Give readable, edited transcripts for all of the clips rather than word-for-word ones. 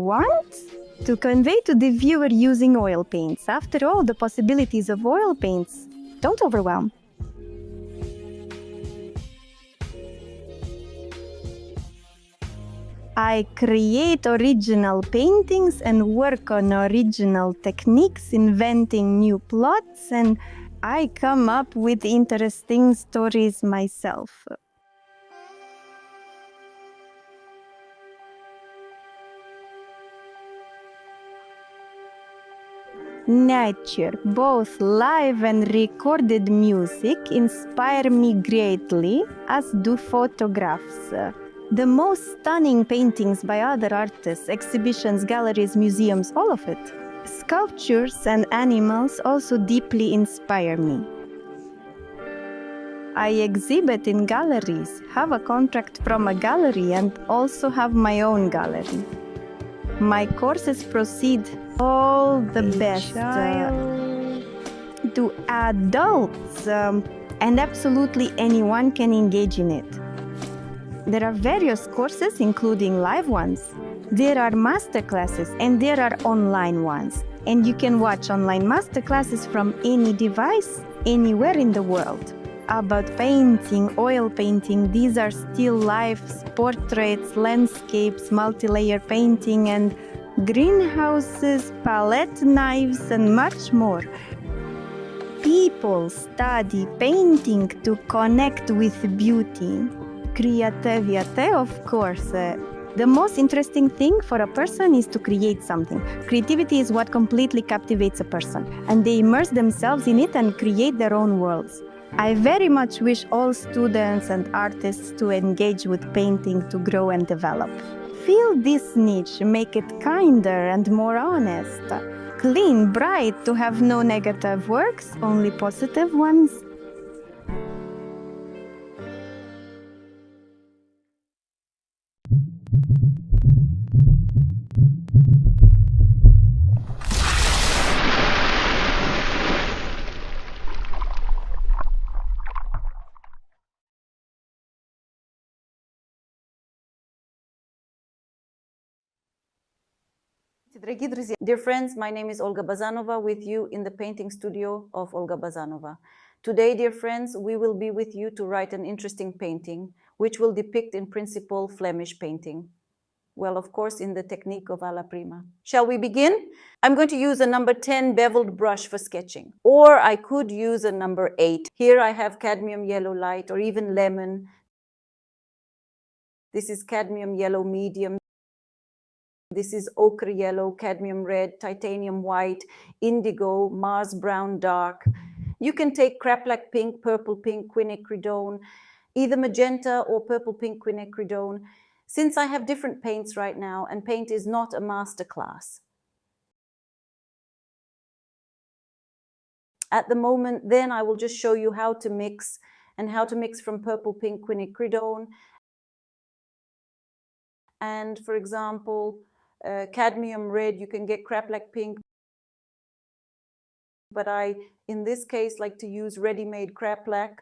want to convey to the viewer using oil paints? After all, the possibilities of oil paints don't overwhelm. I create original paintings and work on original techniques, inventing new plots, and I come up with interesting stories myself. Nature, both live and recorded music, inspire me greatly, as do photographs. The most stunning paintings by other artists, exhibitions, galleries, museums, all of it. Sculptures and animals also deeply inspire me. I exhibit in galleries, have a contract from a gallery, and also have my own gallery. My courses proceed all the best to adults, and absolutely anyone can engage in it. There are various courses, including live ones. There are masterclasses, and there are online ones. And you can watch online masterclasses from any device, anywhere in the world. About painting, oil painting, these are still lifes, portraits, landscapes, multi-layer painting, and greenhouses, palette knives, and much more. People study painting to connect with beauty. Creativity, of course. The most interesting thing for a person is to create something. Creativity is what completely captivates a person, and they immerse themselves in it and create their own worlds. I very much wish all students and artists to engage with painting to grow and develop. Feel this niche, make it kinder and more honest. Clean, bright, to have no negative works, only positive ones. Dear friends, my name is Olga Bazanova with you in the painting studio of Olga Bazanova. Today, dear friends, we will be with you to write an interesting painting, which will depict in principle Flemish painting. Well, of course, in the technique of alla prima. Shall we begin? I'm going to use a number 10 beveled brush for sketching, or I could use a number 8. Here I have cadmium yellow light or even lemon. This is cadmium yellow medium. This is ochre yellow, cadmium red, titanium white, indigo, Mars brown dark. You can take craplak pink, purple pink, quinacridone, either magenta or purple pink quinacridone. Since I have different paints right now, and paint is not a master class at the moment, then I will just show you how to mix, and how to mix from purple pink quinacridone. And for example, cadmium red, you can get craplak pink, but I, in this case, like to use ready-made craplak.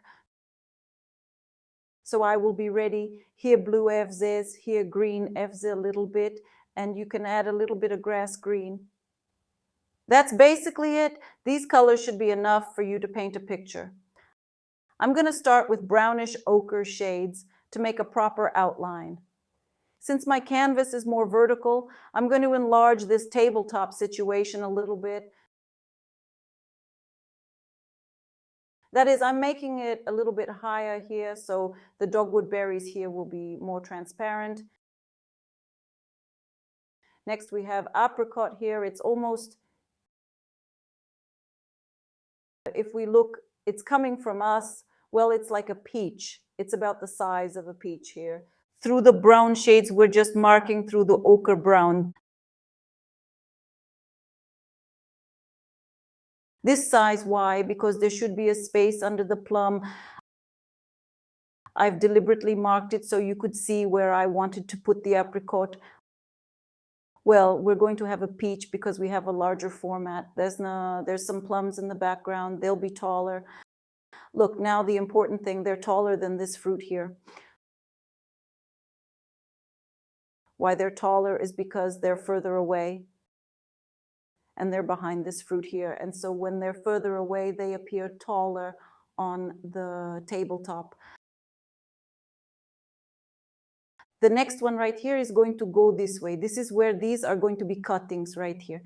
So I will be ready, here blue FZs, here green FZ a little bit, and you can add a little bit of grass green. That's basically it. These colors should be enough for you to paint a picture. I'm going to start with brownish ochre shades to make a proper outline. Since my canvas is more vertical, I'm going to enlarge this tabletop situation a little bit. That is, I'm making it a little bit higher here, so the dogwood berries here will be more transparent. Next we have apricot here. It's almost, if we look, it's coming from us, well, it's like a peach. It's about the size of a peach here. Through the brown shades, we're just marking through the ochre brown. This size, why? Because there should be a space under the plum. I've deliberately marked it so you could see where I wanted to put the apricot. Well, we're going to have a peach because we have a larger format. There's some plums in the background. They'll be taller. Look, now the important thing, they're taller than this fruit here. Why they're taller is because they're further away and they're behind this fruit here. And so when they're further away, they appear taller on the tabletop. The next one right here is going to go this way. This is where these are going to be cuttings right here.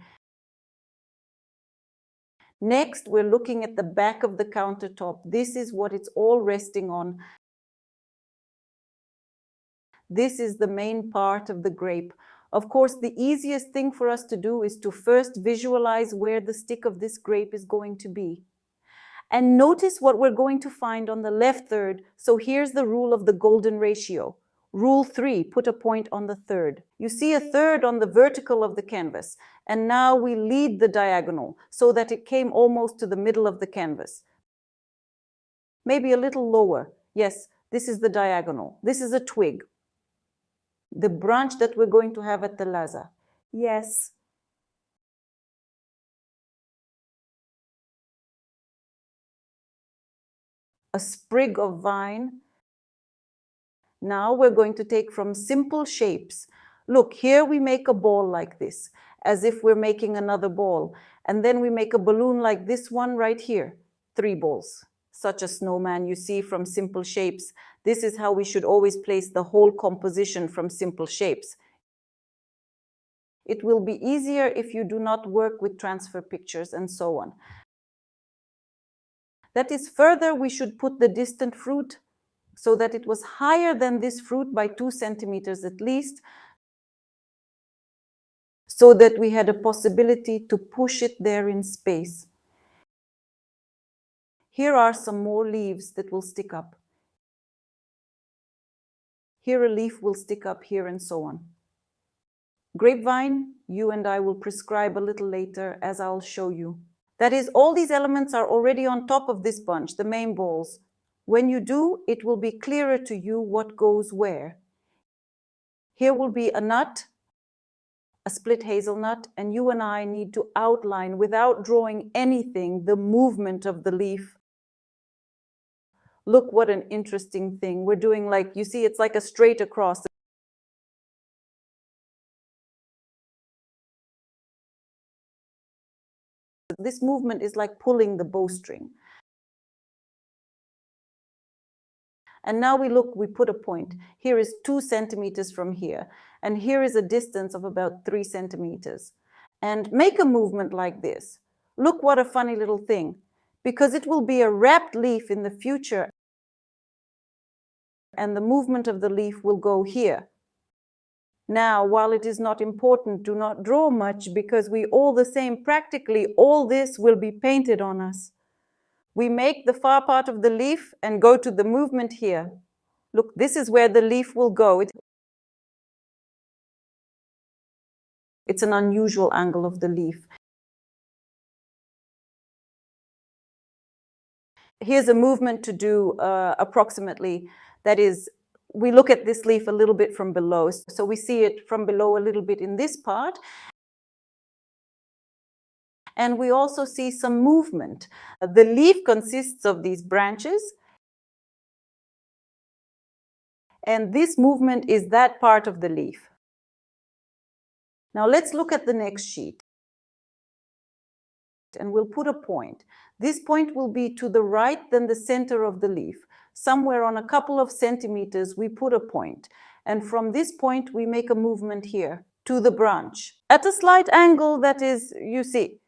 Next, we're looking at the back of the countertop. This is what it's all resting on. This is the main part of the grape. Of course, the easiest thing for us to do is to first visualize where the stick of this grape is going to be. And notice what we're going to find on the left third. So here's the rule of the golden ratio. Rule 3, put a point on the third. You see a third on the vertical of the canvas. And now we lead the diagonal so that it came almost to the middle of the canvas. Maybe a little lower. Yes, this is the diagonal. This is a twig. The branch that we're going to have at the laza. Yes. A sprig of vine. Now we're going to take from simple shapes. Look, here we make a ball like this, as if we're making another ball. And then we make a balloon like this one right here. 3 balls. Such a snowman you see from simple shapes. This is how we should always place the whole composition from simple shapes. It will be easier if you do not work with transfer pictures and so on. That is, further we should put the distant fruit so that it was higher than this fruit by 2 centimeters at least, so that we had a possibility to push it there in space. Here are some more leaves that will stick up. Here a leaf will stick up here and so on. Grapevine, you and I will prescribe a little later, as I'll show you. That is, all these elements are already on top of this bunch, the main balls. When you do, it will be clearer to you what goes where. Here will be a nut, a split hazelnut, and you and I need to outline, without drawing anything, the movement of the leaf. Look what an interesting thing. We're doing, like, you see, it's like a straight across. This movement is like pulling the bowstring. And now we put a point. Here is 2 centimeters from here. And here is a distance of about 3 centimeters. And make a movement like this. Look what a funny little thing. Because it will be a wrapped leaf in the future. And the movement of the leaf will go here. Now, while it is not important, do not draw much, because we all the same, practically all this will be painted on us. We make the far part of the leaf and go to the movement here. Look, this is where the leaf will go. It's an unusual angle of the leaf. Here's a movement to do approximately. That is, we look at this leaf a little bit from below. So we see it from below a little bit in this part. And we also see some movement. The leaf consists of these branches. And this movement is that part of the leaf. Now let's look at the next sheet. And we'll put a point. This point will be to the right than the center of the leaf. Somewhere on a couple of centimeters, we put a point. And from this point, we make a movement here to the branch. At a slight angle, that is, you see,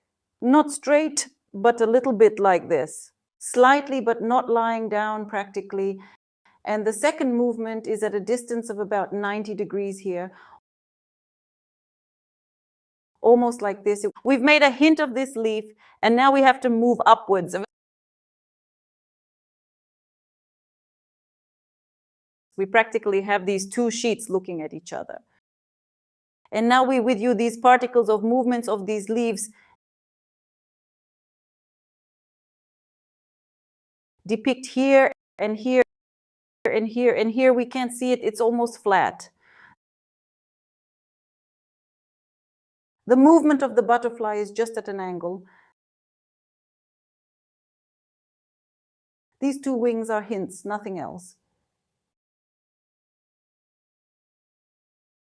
not straight, but a little bit like this. Slightly, but not lying down practically. And the second movement is at a distance of about 90 degrees here. Almost like this. We've made a hint of this leaf, and now we have to move upwards. We practically have these 2 sheets looking at each other. And now we with you these particles of movements of these leaves depict here and here and here and here. We can't see it. It's almost flat. The movement of the butterfly is just at an angle. These 2 wings are hints, nothing else.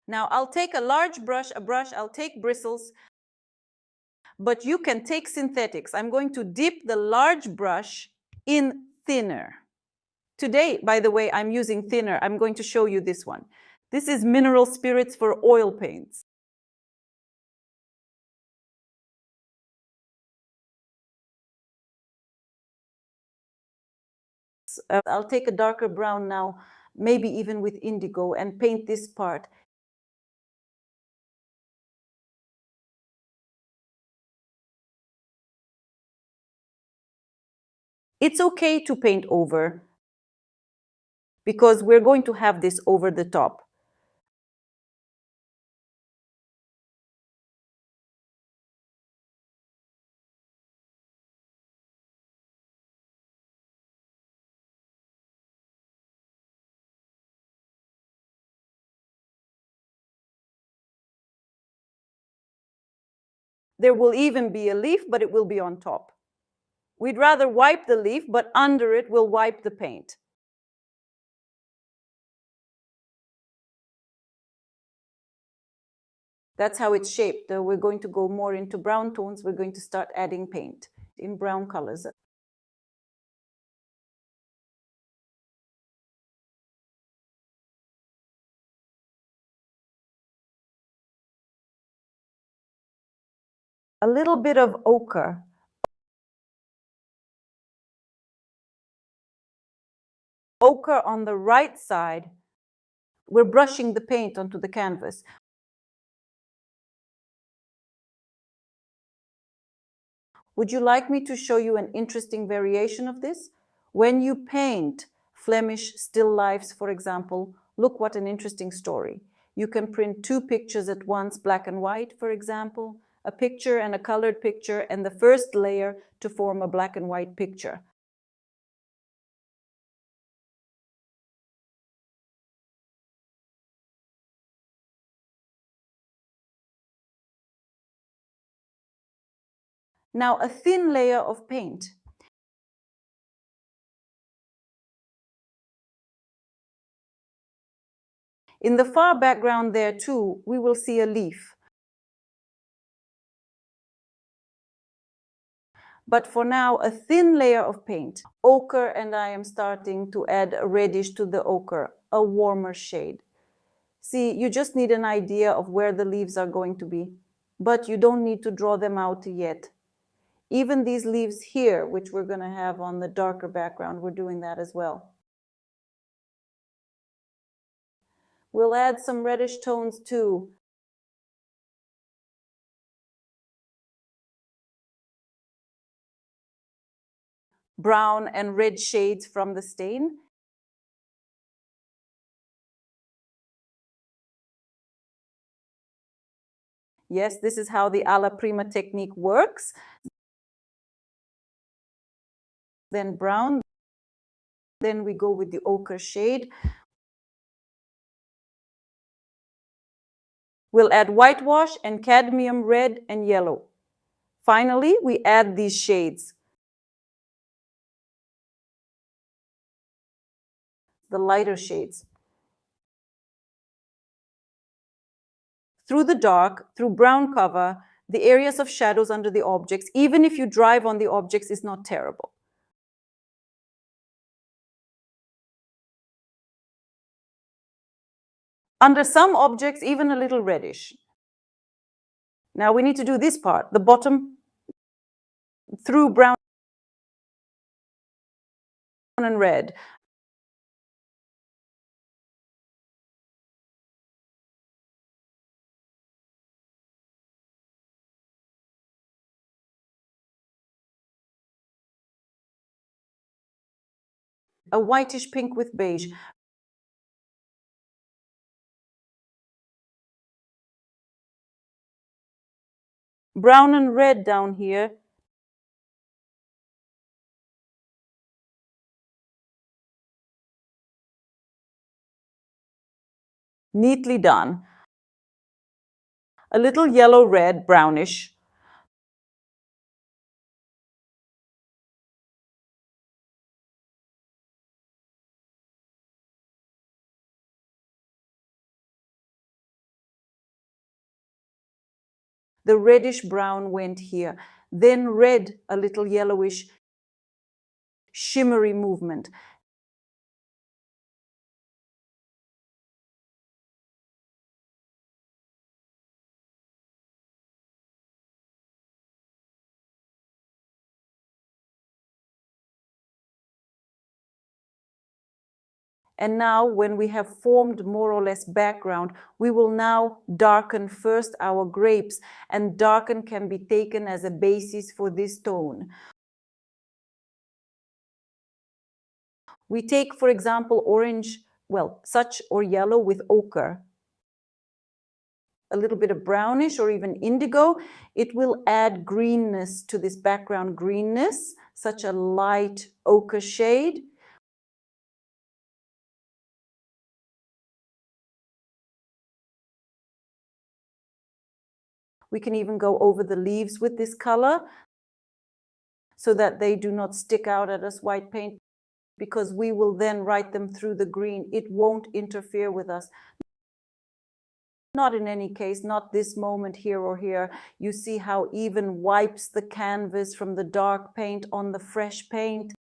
Now I'll take a large brush, I'll take bristles, but you can take synthetics. I'm going to dip the large brush in thinner. Today, by the way, I'm using thinner. I'm going to show you this one. This is mineral spirits for oil paints. I'll take a darker brown now, maybe even with indigo, and paint this part. It's okay to paint over, because we're going to have this over the top. There will even be a leaf, but it will be on top. We'd rather wipe the leaf, but under it we'll wipe the paint. That's how it's shaped. We're going to go more into brown tones. We're going to start adding paint in brown colors. A little bit of ochre. Ochre on the right side. We're brushing the paint onto the canvas. Would you like me to show you an interesting variation of this? When you paint Flemish still lifes, for example, look what an interesting story. You can print two pictures at once, black and white, for example, a picture and a colored picture, and the first layer to form a black and white picture. Now, a thin layer of paint. In the far background there too, we will see a leaf. But for now, a thin layer of paint, ochre, and I am starting to add a reddish to the ochre, a warmer shade. See, you just need an idea of where the leaves are going to be, but you don't need to draw them out yet. Even these leaves here, which we're going to have on the darker background, we're doing that as well. We'll add some reddish tones too. Brown and red shades from the stain. Yes, this is how the alla prima technique works. Then brown, then we go with the ochre shade. We'll add whitewash and cadmium red and yellow. Finally, we add these shades. The lighter shades. Through the dark, through brown cover, the areas of shadows under the objects, even if you drive on the objects, is not terrible. Under some objects, even a little reddish. Now we need to do this part, the bottom, through brown and red. A whitish pink with beige. Brown and red down here. Neatly done. A little yellow, red, brownish. the reddish brown went here. Then red, a little yellowish, shimmery movement. And now when we have formed more or less background, we will now darken first our grapes, and darken can be taken as a basis for this tone. We take, for example, orange, well, such or yellow with ochre, a little bit of brownish or even indigo. It will add greenness to this background greenness, such a light ochre shade. We can even go over the leaves with this color so that they do not stick out at us white paint, because we will then write them through the green. It won't interfere with us. Not in any case, not this moment here or here. You see how even wipes the canvas from the dark paint on the fresh paint.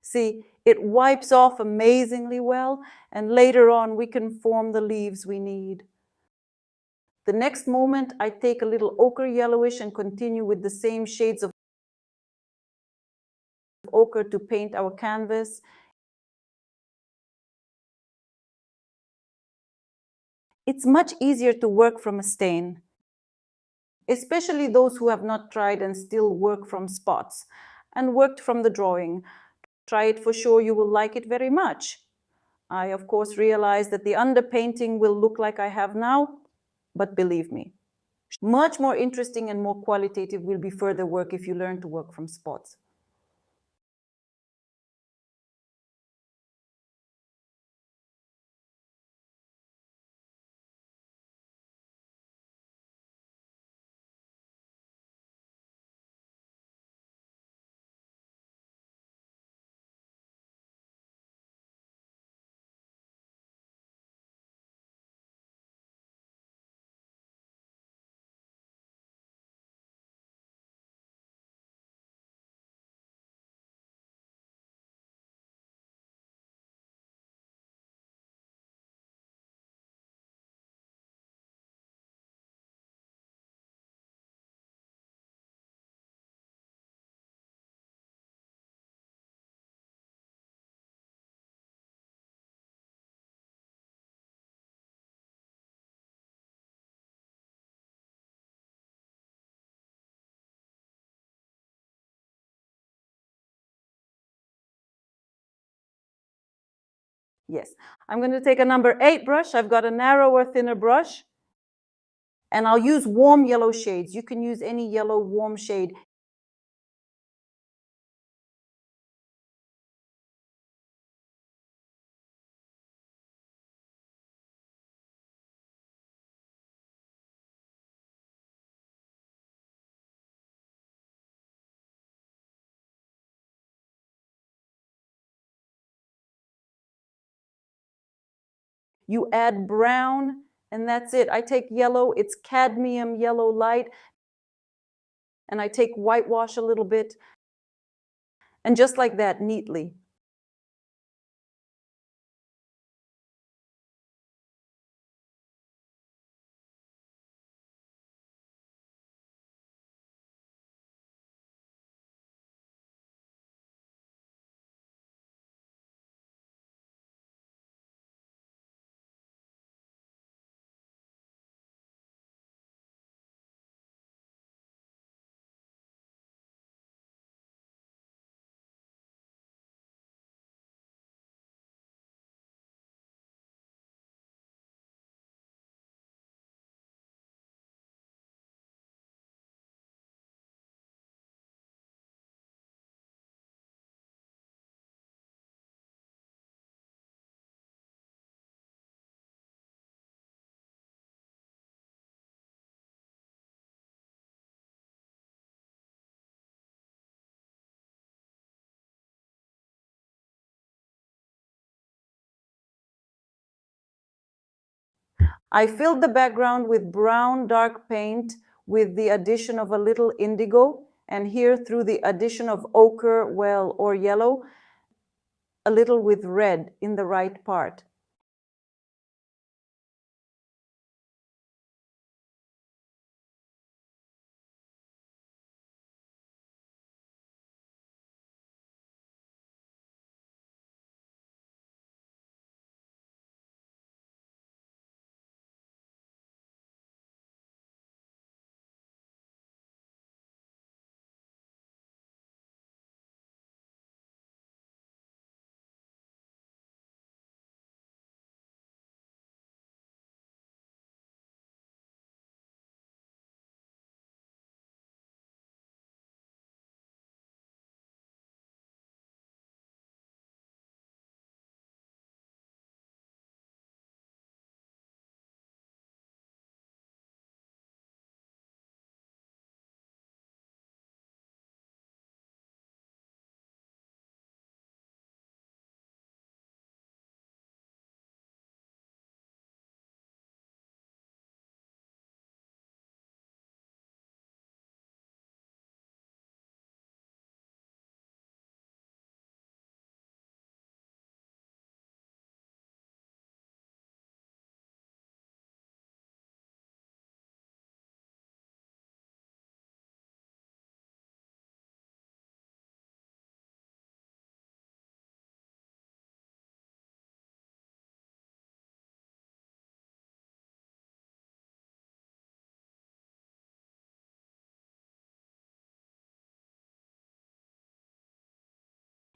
See, it wipes off amazingly well, and later on we can form the leaves we need. The next moment I take a little ochre yellowish and continue with the same shades of ochre to paint our canvas. It's much easier to work from a stain, especially those who have not tried and still work from spots and worked from the drawing. Try it for sure, you will like it very much. I, of course, realize that the underpainting will look like I have now, but believe me, much more interesting and more qualitative will be further work if you learn to work from spots. Yes, I'm going to take a number 8 brush. I've got a narrower, thinner brush, and I'll use warm yellow shades. You can use any yellow warm shade. You add brown, and that's it. I take yellow, it's cadmium yellow light, and I take whitewash a little bit, and just like that, neatly. I filled the background with brown dark paint with the addition of a little indigo, and here through the addition of ochre, well, or yellow, a little with red in the right part.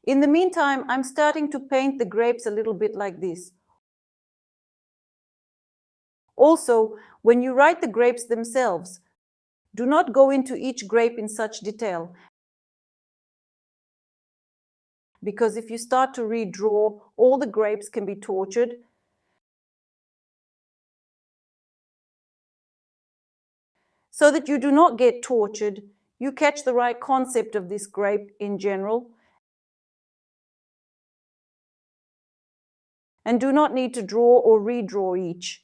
In the meantime, I'm starting to paint the grapes a little bit like this. Also, when you write the grapes themselves, do not go into each grape in such detail, because if you start to redraw, all the grapes can be tortured. So that you do not get tortured, you catch the right concept of this grape in general, and do not need to draw or redraw each.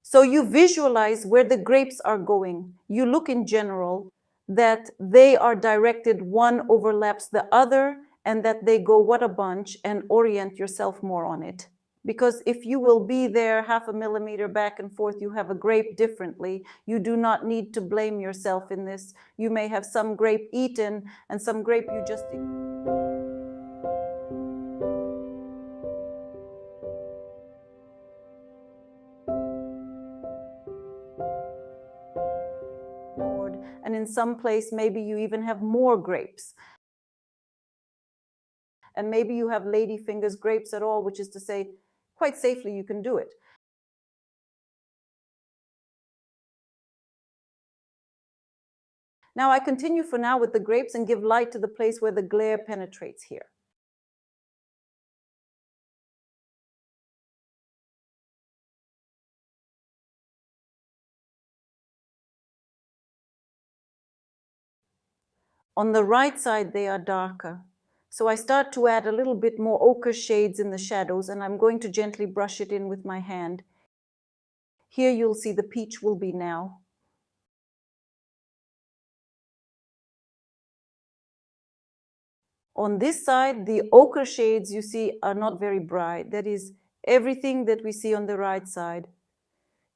So you visualize where the grapes are going. You look in general that they are directed, one overlaps the other, and that they go what a bunch, and orient yourself more on it. Because if you will be there 0.5 millimeter back and forth, you have a grape differently. You do not need to blame yourself in this. You may have some grape eaten and some grape you just ignored, and in some place maybe you even have more grapes. And maybe you have ladyfingers grapes at all, which is to say, quite safely you can do it. Now I continue for now with the grapes and give light to the place where the glare penetrates here. On the right side, they are darker. So I start to add a little bit more ochre shades in the shadows, and I'm going to gently brush it in with my hand. Here you'll see the peach will be now. On this side, the ochre shades you see are not very bright. That is everything that we see on the right side.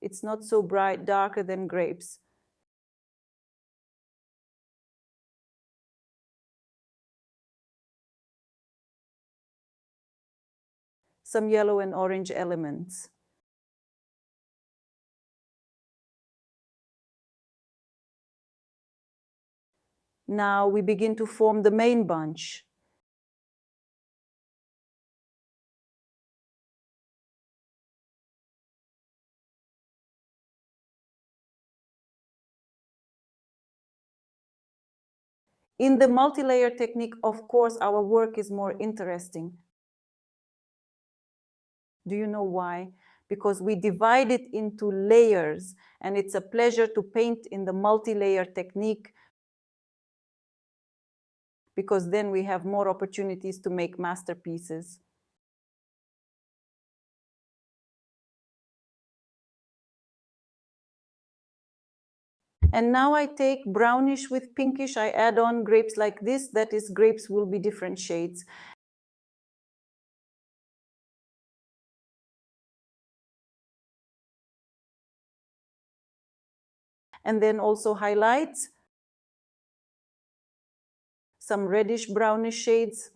It's not so bright, darker than grapes. Some yellow and orange elements. Now we begin to form the main bunch. In the multi-layer technique, of course, our work is more interesting. Do you know why? Because we divide it into layers, and it's a pleasure to paint in the multi-layer technique, because then we have more opportunities to make masterpieces. And now I take brownish with pinkish, I add on grapes like this, that is, grapes will be different shades. And then also highlights, some reddish brownish shades.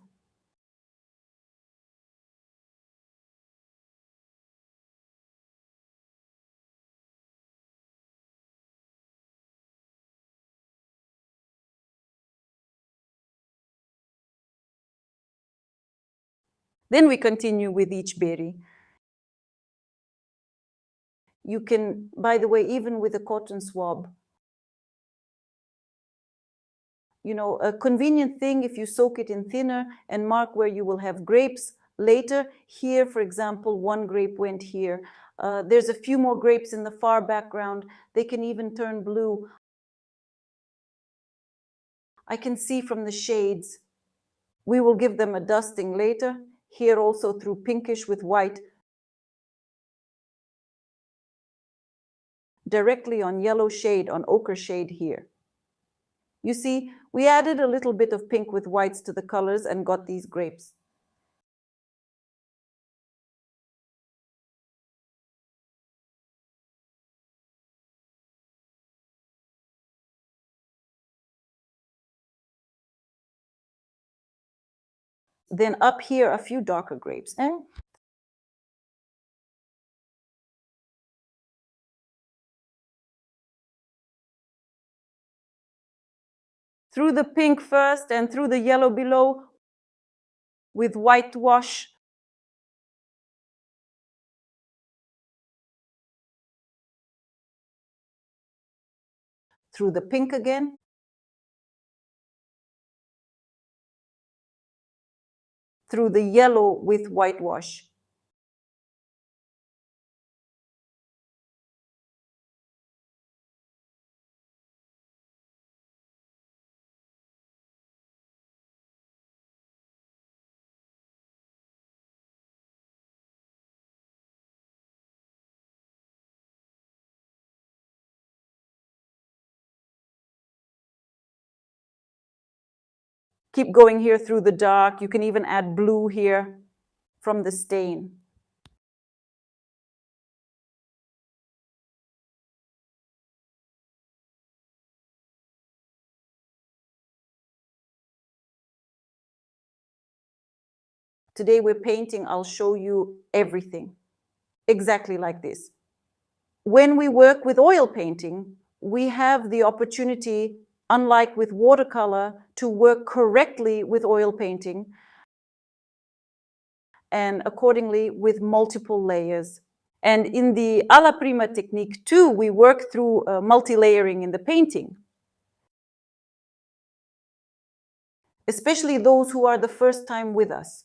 Then we continue with each berry. You can, by the way, even with a cotton swab, you know, a convenient thing if you soak it in thinner and mark where you will have grapes later. Here, for example, one grape went here. There's a few more grapes in the far background. They can even turn blue. I can see from the shades. We will give them a dusting later. Here also through pinkish with white. Directly on yellow shade, on ochre shade here. You see, we added a little bit of pink with whites to the colors and got these grapes. Then up here, a few darker grapes. Through the pink first and through the yellow below with whitewash. Through the pink again. Through the yellow with whitewash. Keep going here through the dark. You can even add blue here from the stain. Today we're painting, I'll show you everything. Exactly like this. When we work with oil painting, we have the opportunity, unlike with watercolor, to work correctly with oil painting and accordingly with multiple layers. And in the alla prima technique too, we work through multi-layering in the painting. Especially those who are the first time with us.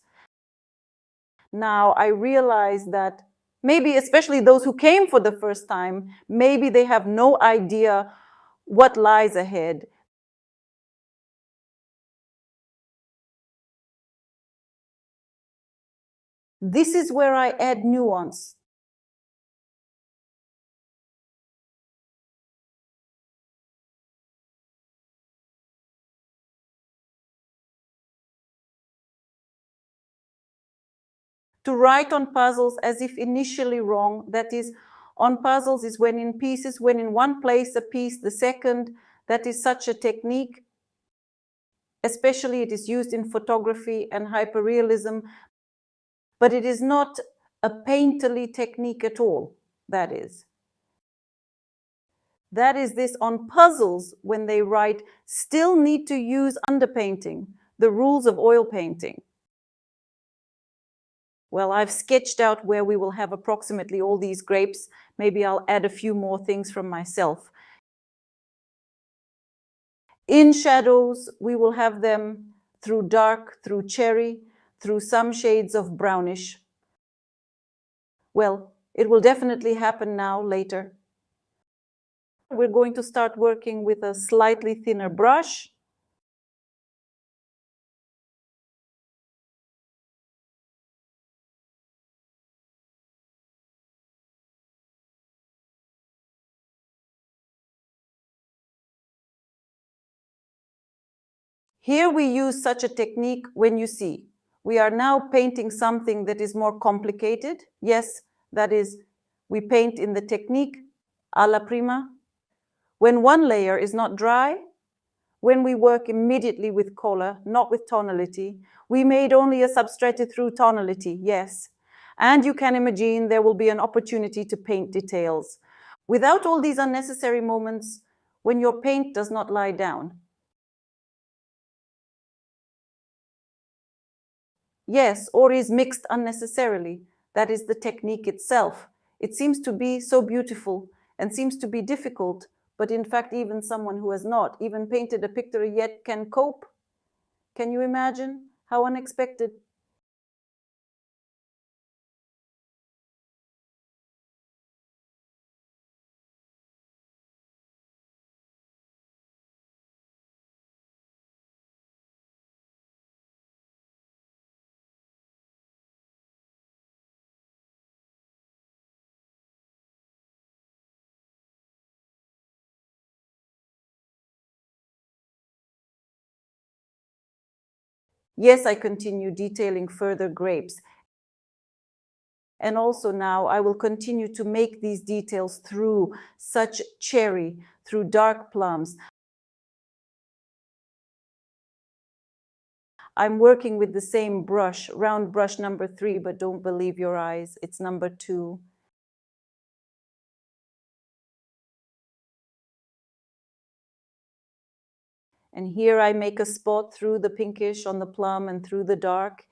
Now I realize that maybe especially those who came for the first time, maybe they have no idea what lies ahead. This is where I add nuance. To write on puzzles as if initially wrong, that is, on puzzles is when in pieces, when in one place a piece, the second, that is such a technique. Especially it is used in photography and hyperrealism, but it is not a painterly technique at all, that is. That is this on puzzles, when they write, still need to use underpainting, the rules of oil painting. Well, I've sketched out where we will have approximately all these grapes. Maybe I'll add a few more things from myself. In shadows, we will have them through dark, through cherry, through some shades of brownish. Well, it will definitely happen now, later. We're going to start working with a slightly thinner brush. Here we use such a technique when you see. We are now painting something that is more complicated. Yes, that is, we paint in the technique alla prima. When one layer is not dry, when we work immediately with color, not with tonality, we made only a substrated through tonality, yes. And you can imagine there will be an opportunity to paint details. Without all these unnecessary moments, when your paint does not lie down. Yes, or is mixed unnecessarily. That is the technique itself. It seems to be so beautiful and seems to be difficult, but in fact, even someone who has not even painted a picture yet can cope. Can you imagine how unexpected? Yes, I continue detailing further grapes. And also now I will continue to make these details through such cherry, through dark plums. I'm working with the same brush, round brush number 3, but don't believe your eyes, it's number 2. And here I make a spot through the pinkish on the plum and through the dark.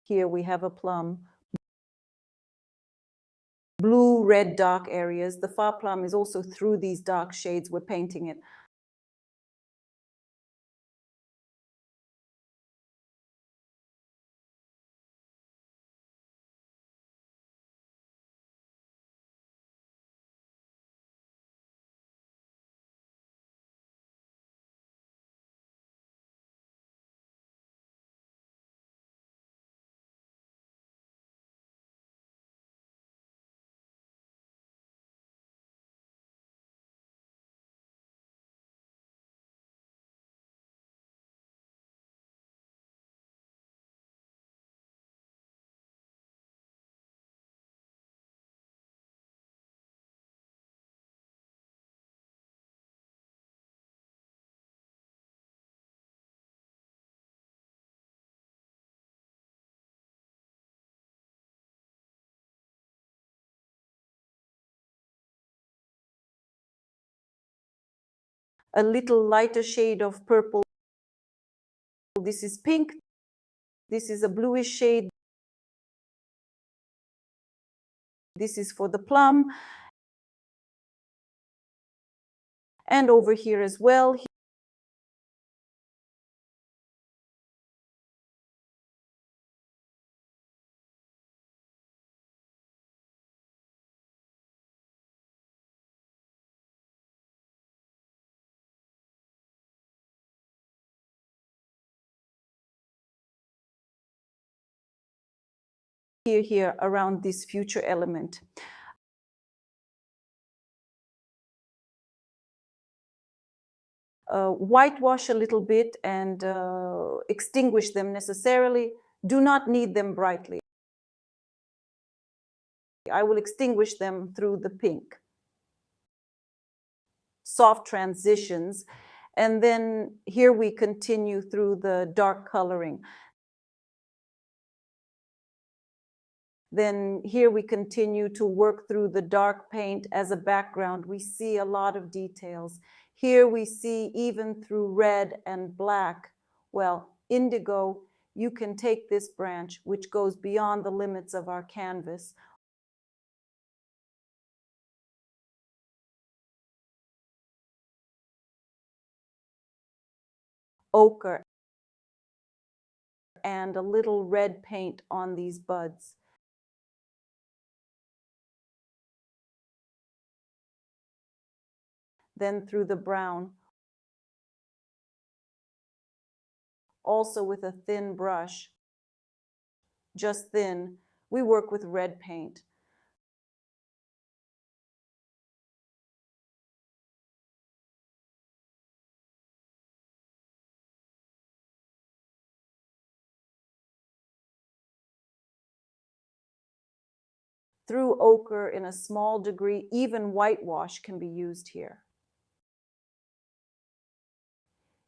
Here we have a plum. Blue, red, dark areas. The far plum is also through these dark shades we're painting it. A little lighter shade of purple. This is pink. This is a bluish shade. This is for the plum. And over here as well. Here around this future element. Whitewash a little bit and extinguish them necessarily. Do not knead them brightly. I will extinguish them through the pink. Soft transitions. And then here we continue through the dark coloring. Then here we continue to work through the dark paint as a background. We see a lot of details. Here we see even through red and black. Well, indigo, you can take this branch, which goes beyond the limits of our canvas. Ochre and a little red paint on these buds. Then through the brown, also with a thin brush, just thin, we work with red paint. through ochre in a small degree. Even whitewash can be used here.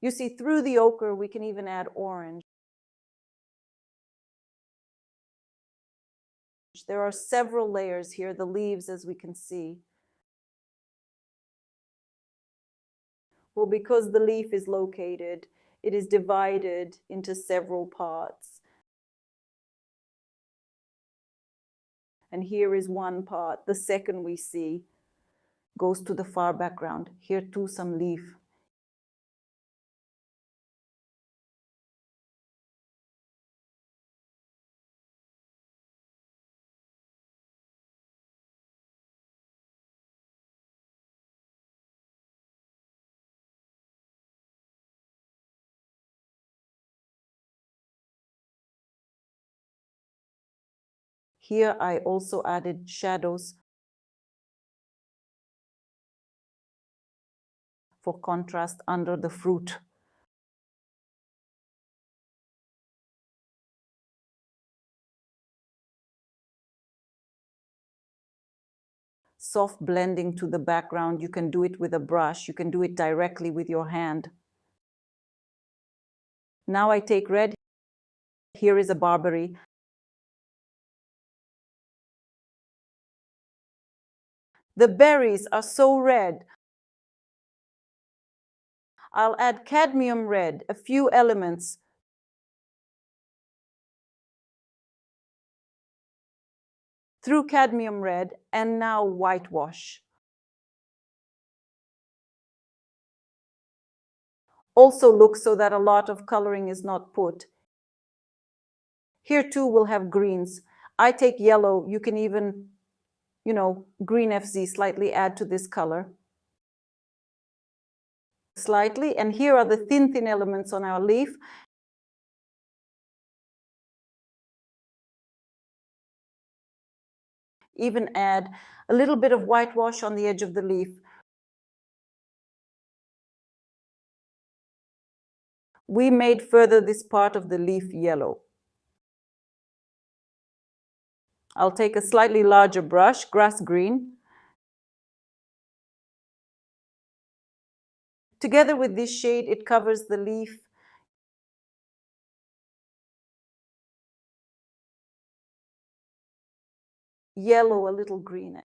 You see, through the ochre, we can even add orange. There are several layers here, the leaves, as we can see. Well, because the leaf is located, it is divided into several parts. And here is one part. The second we see goes to the far background. Here too, some leaf. Here I also added shadows for contrast under the fruit. Soft blending to the background. You can do it with a brush. You can do it directly with your hand. Now I take red. Here is a barberry. The berries are so red. I'll add cadmium red, a few elements. Through cadmium red, and now whitewash. Also look so that a lot of coloring is not put. Here too we'll have greens. I take yellow. You can even, green FZ, slightly add to this color. Slightly, and here are the thin elements on our leaf. Even add a little bit of whitewash on the edge of the leaf. We made further this part of the leaf yellow. I'll take a slightly larger brush, grass green. Together with this shade, it covers the leaf. Yellow, a little green.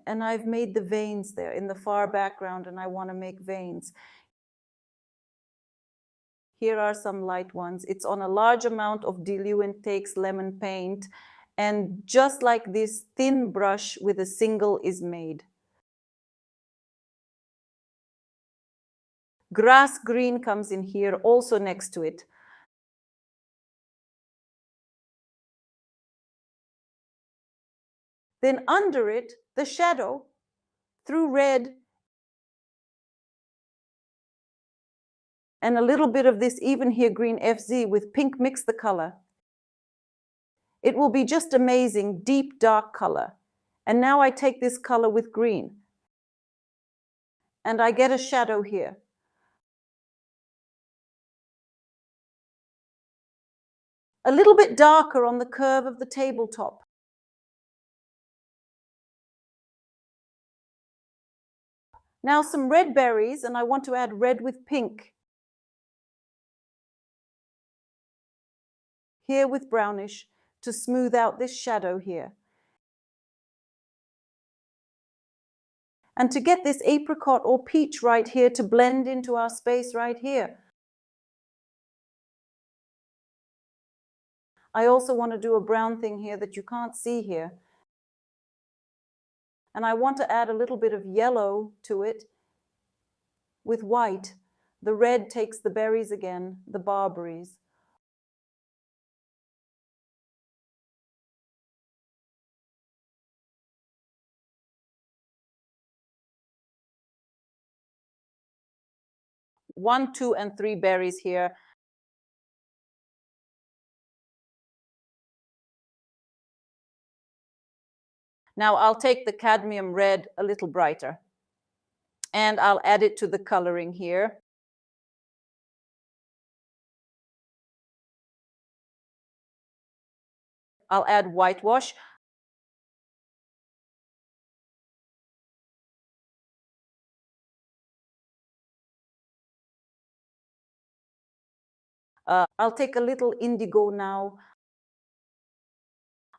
And I've made the veins there in the far background, and I want to make veins. Here are some light ones. It's on a large amount of diluent, takes lemon paint, and just like this thin brush with a single is made. Grass green comes in here also next to it. Then under it, the shadow through red and a little bit of this even here green FZ with pink, mix the color. It will be just amazing, deep dark color. And now I take this color with green and I get a shadow here. A little bit darker on the curve of the tabletop. Now some red berries, and I want to add red with pink. Here with brownish to smooth out this shadow here. And to get this apricot or peach right here to blend into our space right here. I also want to do a brown thing here that you can't see here. And I want to add a little bit of yellow to it with white. The red takes the berries again, the barberries. One, two, and three berries here. Now I'll take the cadmium red a little brighter, and I'll add it to the coloring here. I'll add whitewash. I'll take a little indigo now.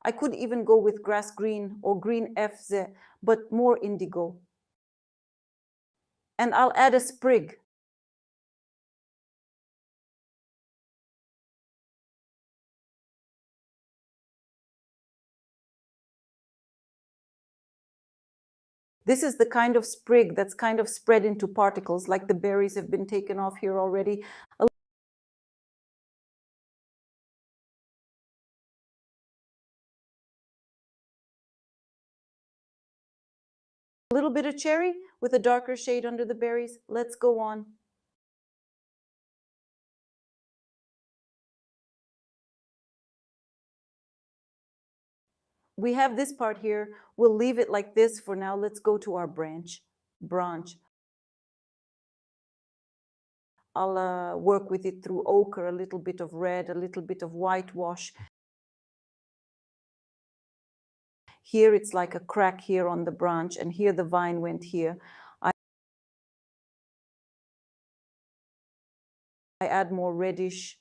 I could even go with grass green or green FZ, but more indigo. And I'll add a sprig. This is the kind of sprig that's kind of spread into particles, like the berries have been taken off here already. A little bit of cherry with a darker shade under the berries. Let's go on. We have this part here. We'll leave it like this for now. Let's go to our branch. I'll work with it through ochre, a little bit of red, a little bit of whitewash. Here it's like a crack here on the branch, and here the vine went here. I add more reddish,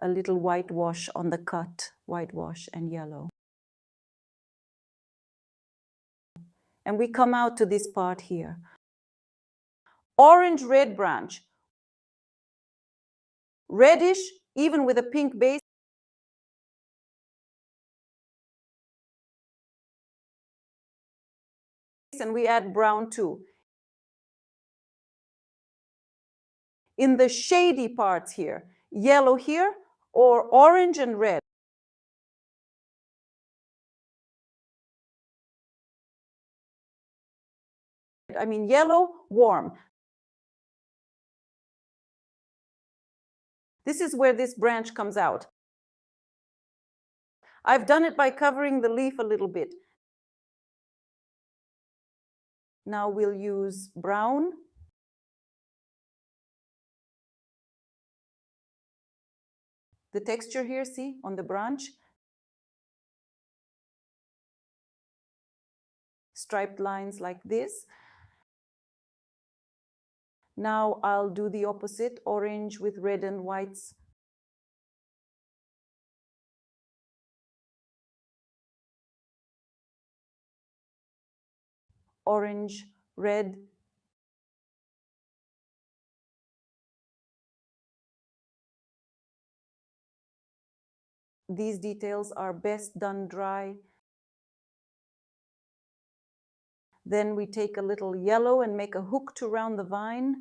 a little whitewash on the cut, whitewash and yellow. And we come out to this part here. Orange-red branch. Reddish, even with a pink base. And we add brown too. In the shady parts here, yellow here, or orange and red. I mean yellow, warm. This is where this branch comes out. I've done it by covering the leaf a little bit. Now we'll use brown. The texture here, see, on the branch. Striped lines like this. Now I'll do the opposite, orange with red and whites. Orange, red. These details are best done dry. Then we take a little yellow and make a hook to round the vine.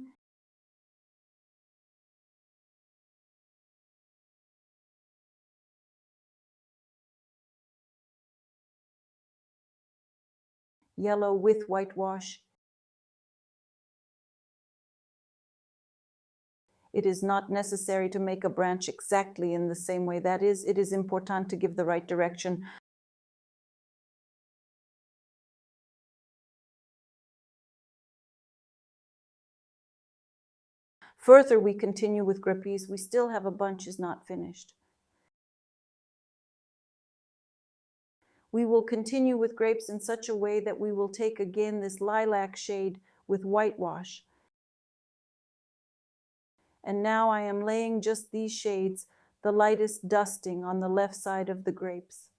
Yellow with whitewash. It is not necessary to make a branch exactly in the same way. That is, it is important to give the right direction. Further, we continue with Roppies. We still have a bunch is not finished. We will continue with grapes in such a way that we will take again this lilac shade with whitewash. And now I am laying just these shades, the lightest dusting on the left side of the grapes.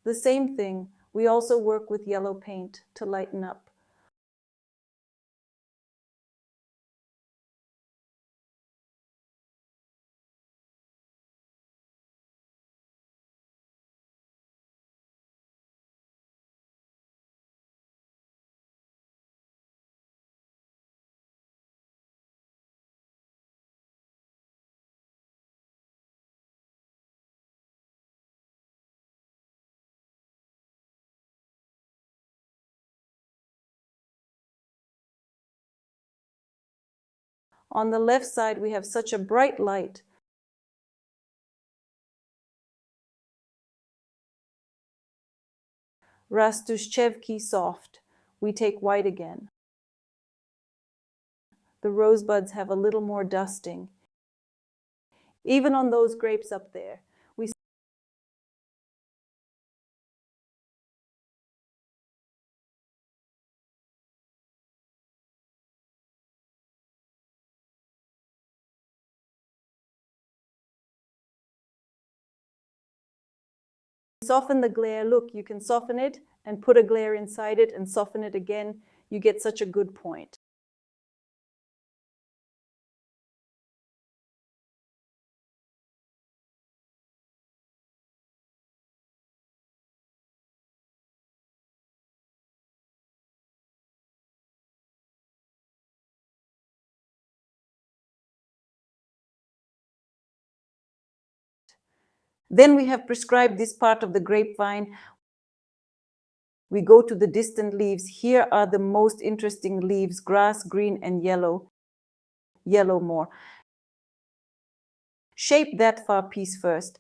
The same thing, we also work with yellow paint to lighten up. On the left side, we have such a bright light. Rastushchevki soft. We take white again. The rosebuds have a little more dusting. Even on those grapes up there, we soften the glare. Look, you can soften it and put a glare inside it and soften it again. You get such a good point. Then we have prescribed this part of the grapevine. We go to the distant leaves. Here are the most interesting leaves, grass, green, and yellow. Yellow more. Shape that far piece first.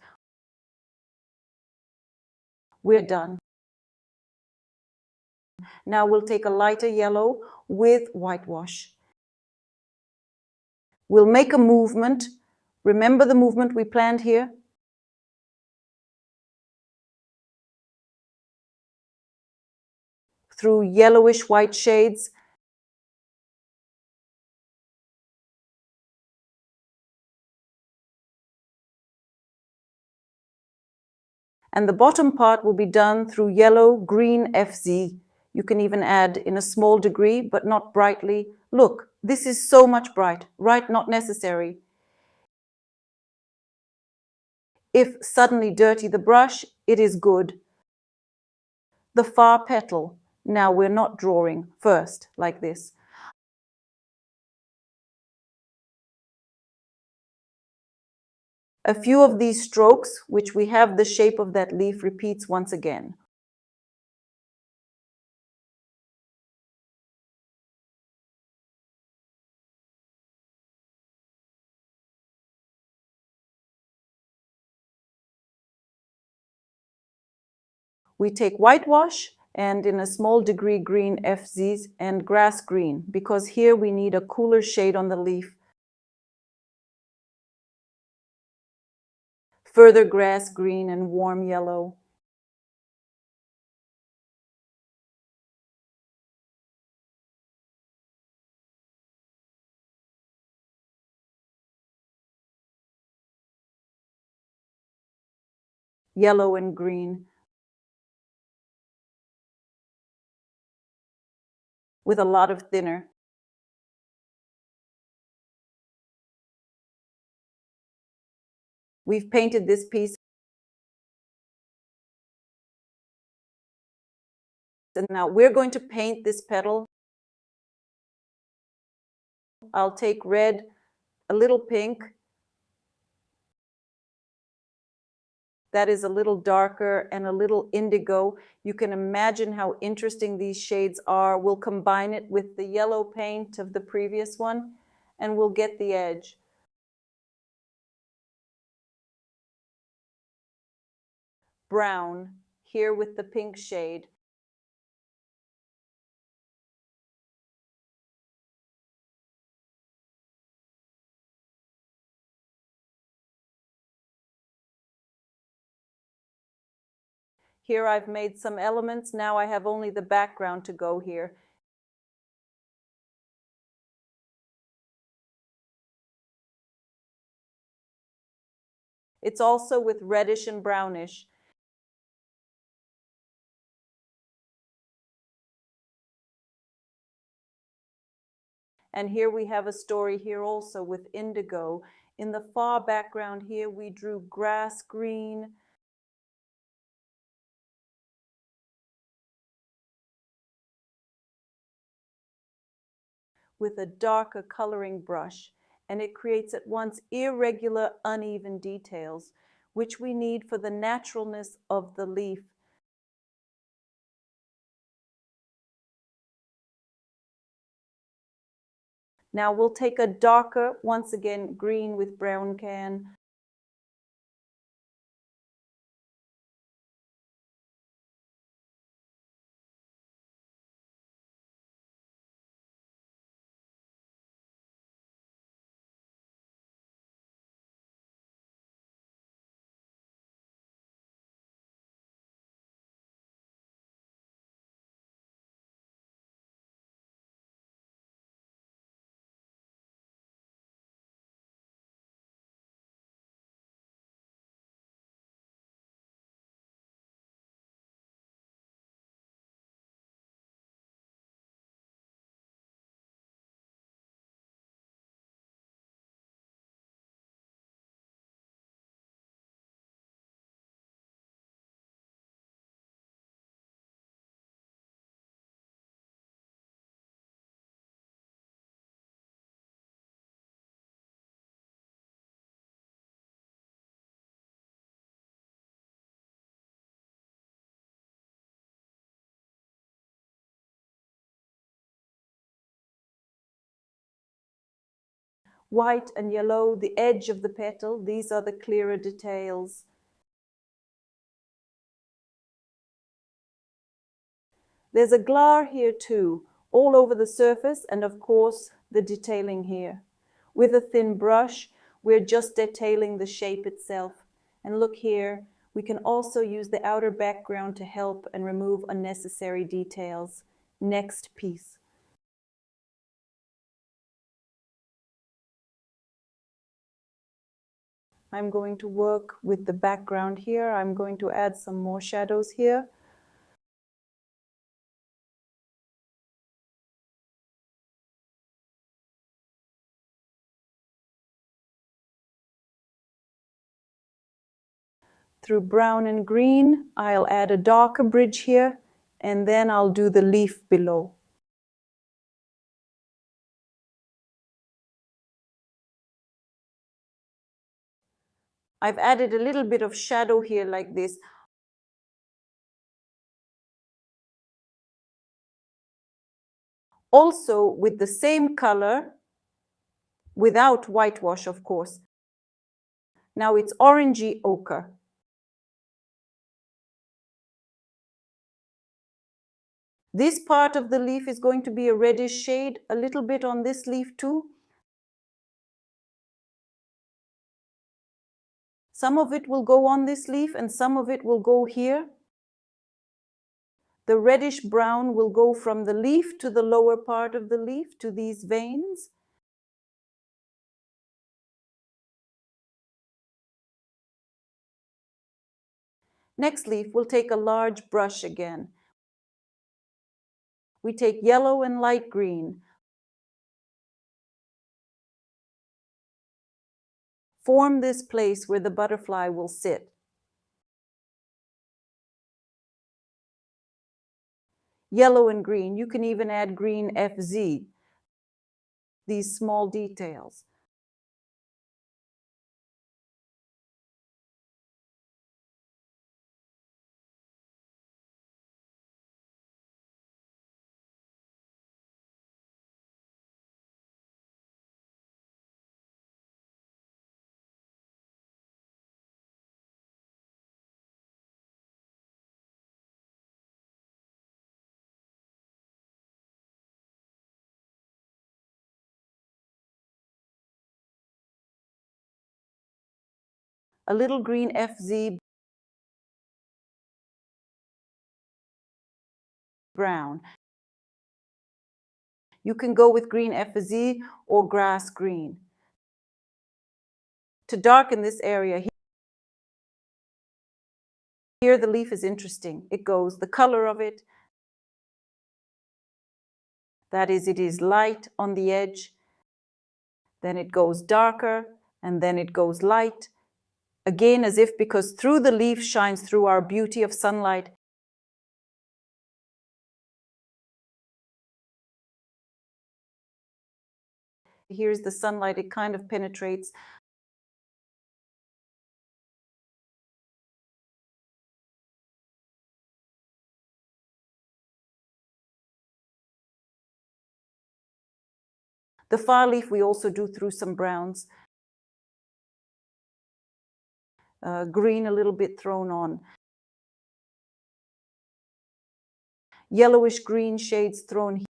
We're done. Now we'll take a lighter yellow with whitewash. We'll make a movement. Remember the movement we planned here? Through yellowish white shades. And the bottom part will be done through yellow, green, FZ. You can even add in a small degree, but not brightly. Look, this is so much bright. Not necessary. If suddenly dirty the brush, it is good. The far petal. Now we're not drawing first, like this. A few of these strokes, which we have the shape of that leaf, repeats once again. We take whitewash and in a small degree green FZs and grass green, because here we need a cooler shade on the leaf. Further grass green and warm yellow. Yellow and green. With a lot of thinner. We've painted this piece. And now we're going to paint this petal. I'll take red, a little pink. That is a little darker and a little indigo. You can imagine how interesting these shades are. We'll combine it with the yellow paint of the previous one, and we'll get the edge. Brown, here with the pink shade. Here I've made some elements. Now I have only the background to go here. It's also with reddish and brownish. And here we have a story here also with indigo. In the far background here, we drew grass green, with a darker coloring brush, and it creates at once irregular, uneven details, which we need for the naturalness of the leaf. Now we'll take a darker, once again, green with brown can. White and yellow, the edge of the petal, these are the clearer details. There's a glare here too, all over the surface, and of course the detailing here. With a thin brush, we're just detailing the shape itself. And look here, we can also use the outer background to help and remove unnecessary details. Next piece. I'm going to work with the background here. I'm going to add some more shadows here. Through brown and green, I'll add a darker bridge here, and then I'll do the leaf below. I've added a little bit of shadow here like this. Also with the same color, without whitewash, of course. Now it's orangey ochre. This part of the leaf is going to be a reddish shade, a little bit on this leaf too. Some of it will go on this leaf and some of it will go here. The reddish brown will go from the leaf to the lower part of the leaf, to these veins. Next leaf, we'll take a large brush again. We take yellow and light green. Form this place where the butterfly will sit. Yellow and green, you can even add green FZ, these small details. A little green FZ brown. You can go with green FZ or grass green. To darken this area, here the leaf is interesting. It goes, the color of it, That is, it is light on the edge, then it goes darker, and then it goes light. Again, as if because through the leaf shines through our beauty of sunlight. Here's the sunlight, it kind of penetrates. The far leaf we also do through some browns. Green a little bit thrown on. Yellowish green shades thrown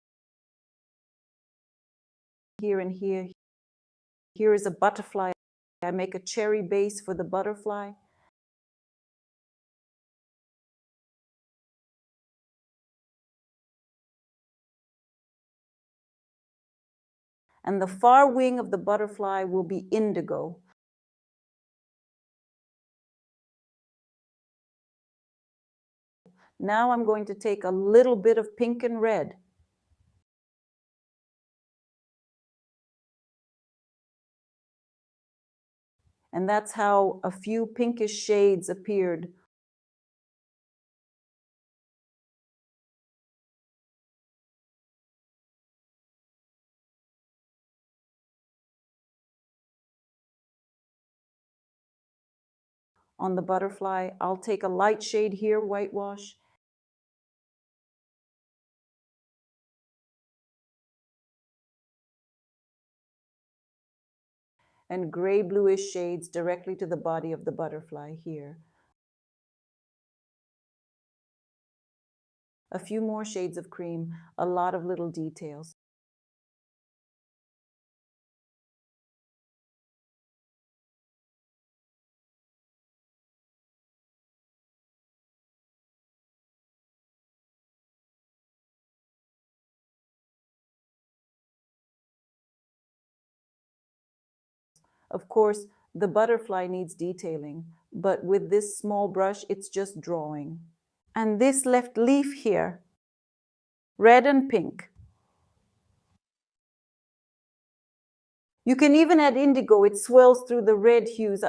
here and here. Here is a butterfly. I make a cherry base for the butterfly. And the far wing of the butterfly will be indigo. Now I'm going to take a little bit of pink and red. And that's how a few pinkish shades appeared. On the butterfly, I'll take a light shade here, whitewash. And gray bluish shades directly to the body of the butterfly here. A few more shades of cream, a lot of little details. Of course, the butterfly needs detailing, but with this small brush, it's just drawing. And this left leaf here, red and pink. You can even add indigo, it swells through the red hues.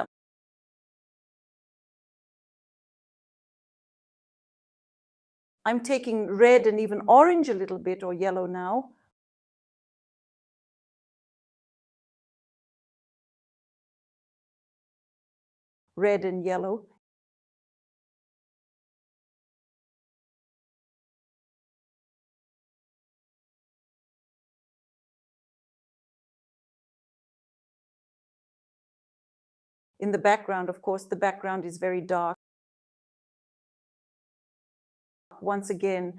I'm taking red and even orange a little bit, or yellow now. Red and yellow. In the background, of course, the background is very dark. Once again,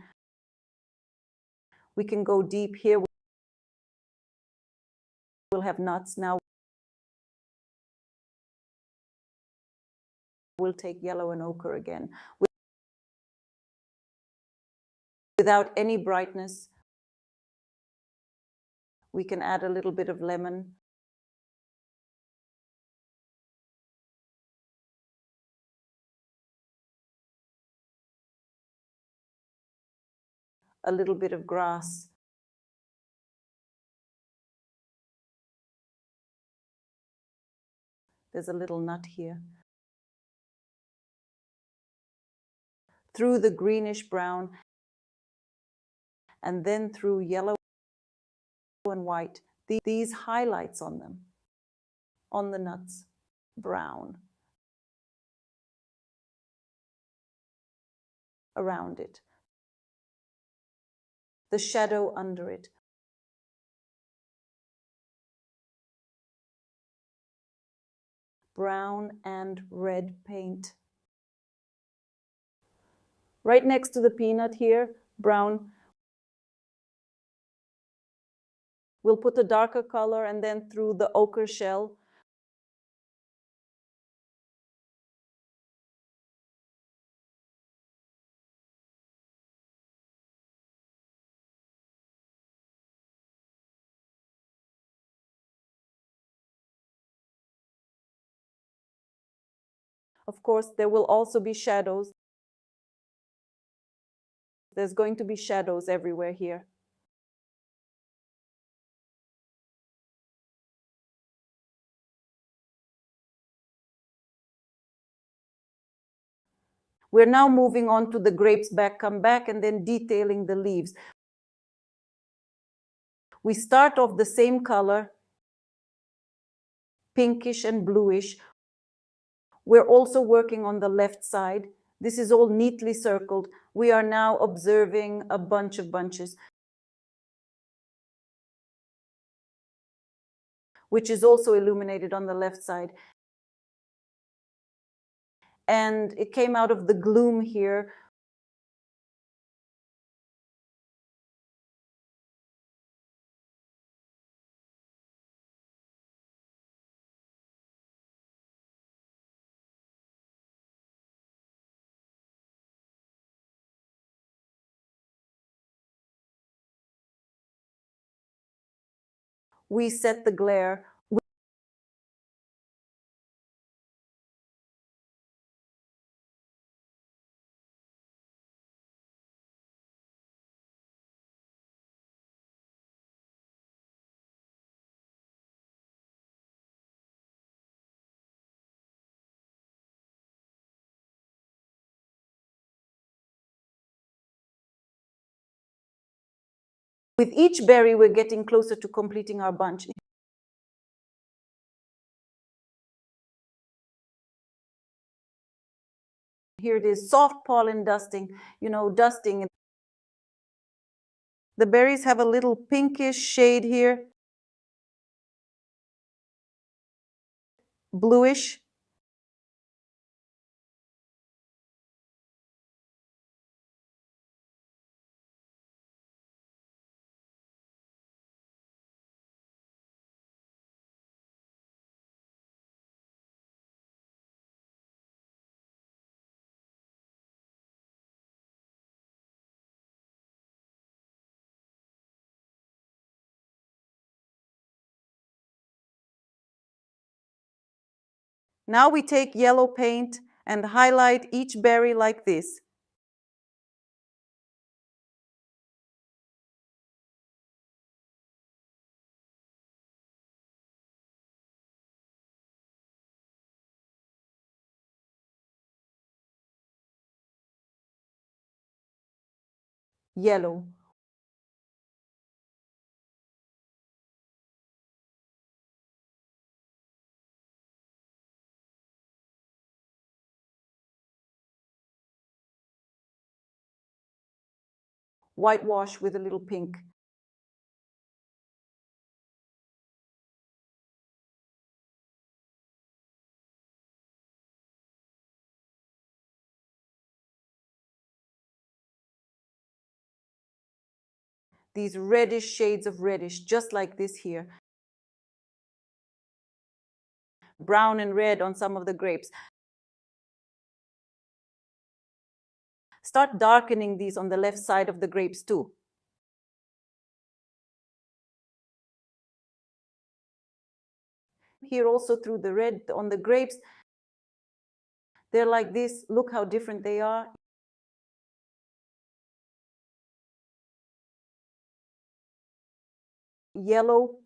we can go deep here. We'll have nuts now. We'll take yellow and ochre again. Without any brightness, we can add a little bit of lemon. A little bit of grass. There's a little nut here. Through the greenish brown, and then through yellow and white, these highlights on them, on the nuts, brown, around it, the shadow under it. Brown and red paint. Right next to the peanut here, brown. We'll put a darker color, and then through the ochre shell. Of course, there will also be shadows. There's going to be shadows everywhere here. We're now moving on to the grapes come back, and then detailing the leaves. We start off the same color, pinkish and bluish. We're also working on the left side. This is all neatly circled. We are now observing a bunch of bunches, which is also illuminated on the left side. And it came out of the gloom here. We set the glare. With each berry, we're getting closer to completing our bunch. Here it is, soft pollen dusting, dusting. The berries have a little pinkish shade here, bluish. Now we take yellow paint and highlight each berry like this. Yellow. Whitewash with a little pink. These reddish shades of reddish, just like this here. Brown and red on some of the grapes. Start darkening these on the left side of the grapes too. Here also through the red on the grapes. They're like this. Look how different they are. Yellow.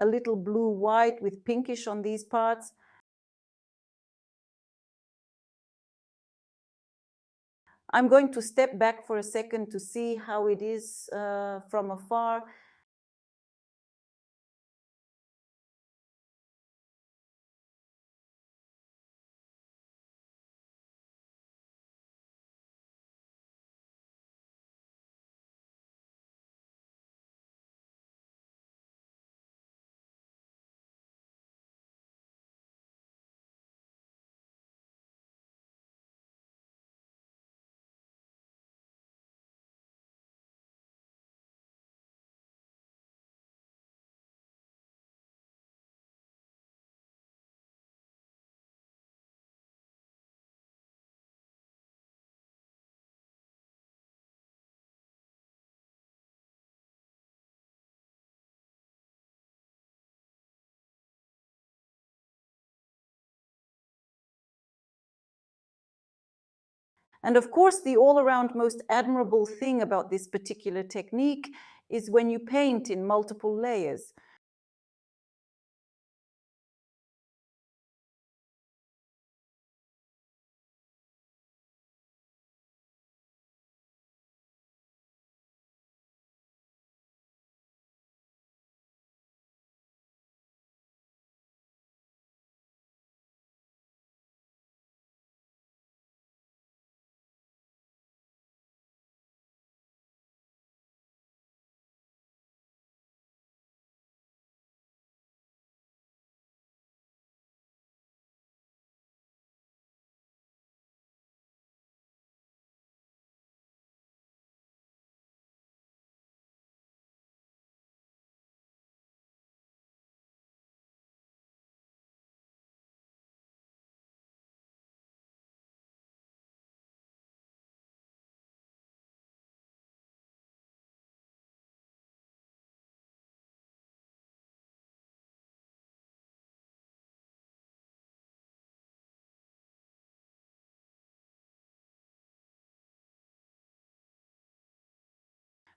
A little blue-white with pinkish on these parts. I'm going to step back for a second to see how it is from afar. And of course, the all-around most admirable thing about this particular technique is when you paint in multiple layers.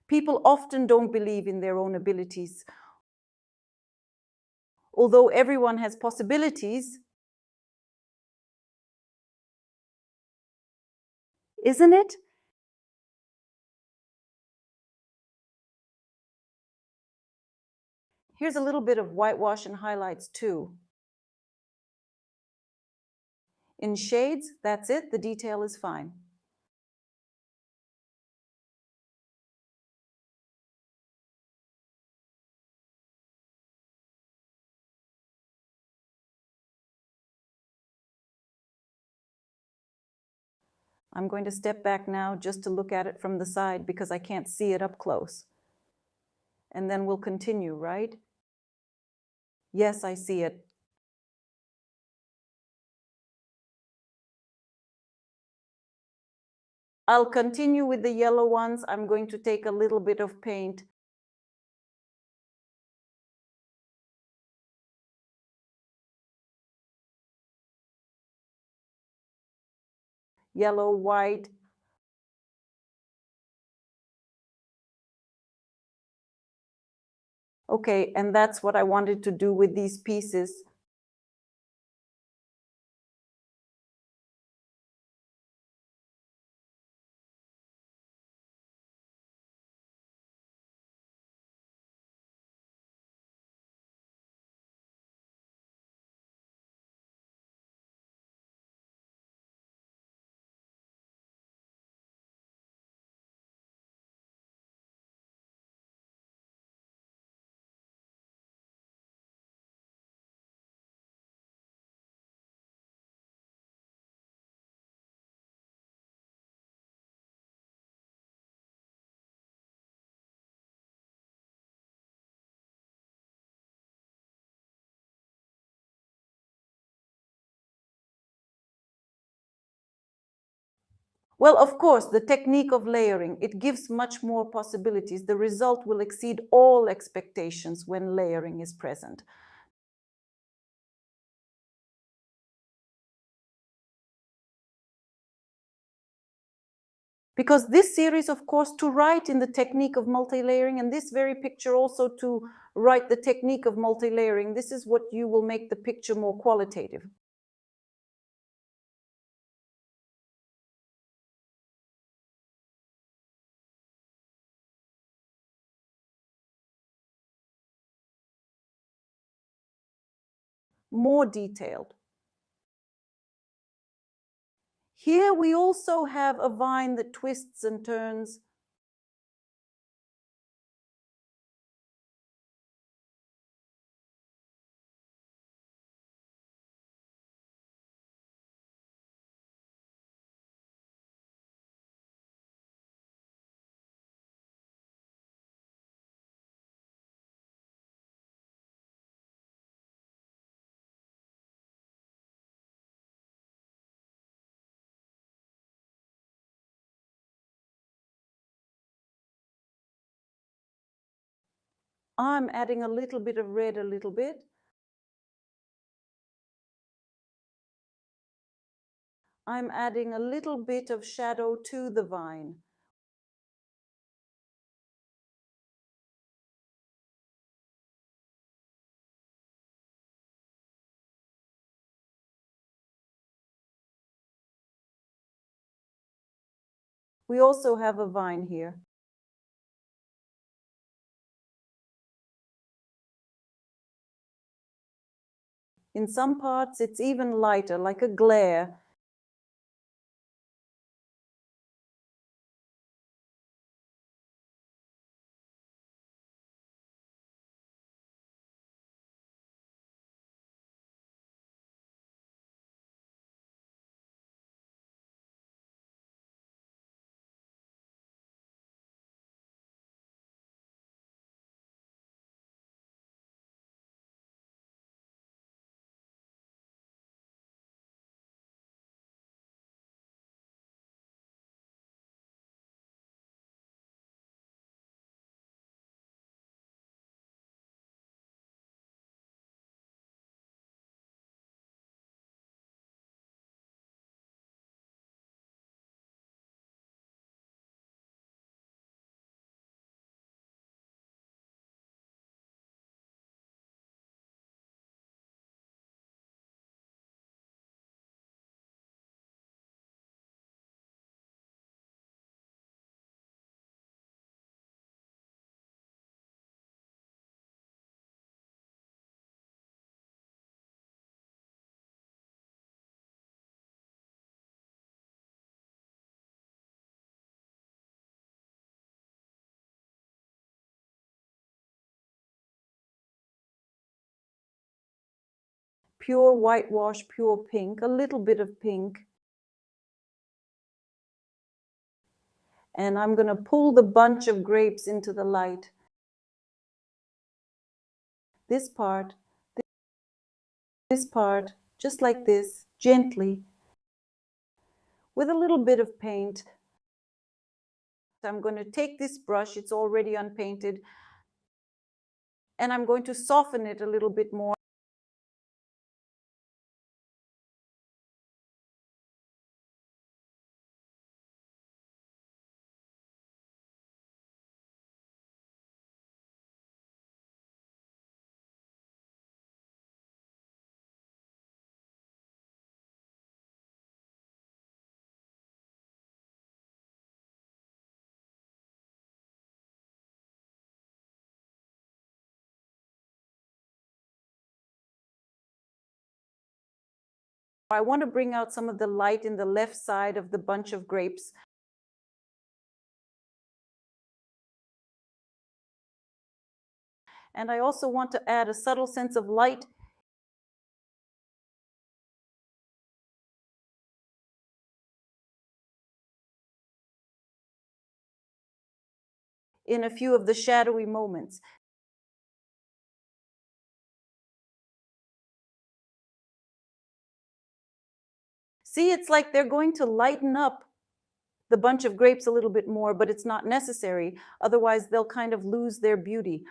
People often don't believe in their own abilities. Although everyone has possibilities, isn't it? Here's a little bit of whitewash and highlights too. In shades, that's it, the detail is fine. I'm going to step back now just to look at it from the side because I can't see it up close. And then we'll continue, right? Yes, I see it. I'll continue with the yellow ones. I'm going to take a little bit of paint. Yellow, white. Okay, and that's what I wanted to do with these pieces. Well, of course, the technique of layering, it gives much more possibilities. The result will exceed all expectations when layering is present. Because this series, of course, to write in the technique of multi-layering, and this very picture also to write the technique of multi-layering, this is what you will make the picture more qualitative. More detailed. Here we also have a vine that twists and turns. I'm adding a little bit of red, a little bit. I'm adding a little bit of shadow to the vine. We also have a vine here. In some parts, it's even lighter, like a glare. Pure whitewash, pure pink, a little bit of pink. And I'm going to pull the bunch of grapes into the light. This part, just like this, gently, with a little bit of paint. I'm going to take this brush, it's already unpainted, and I'm going to soften it a little bit more. I want to bring out some of the light in the left side of the bunch of grapes. And I also want to add a subtle sense of light in a few of the shadowy moments. See, it's like they're going to lighten up the bunch of grapes a little bit more, but it's not necessary. Otherwise, they'll kind of lose their beauty.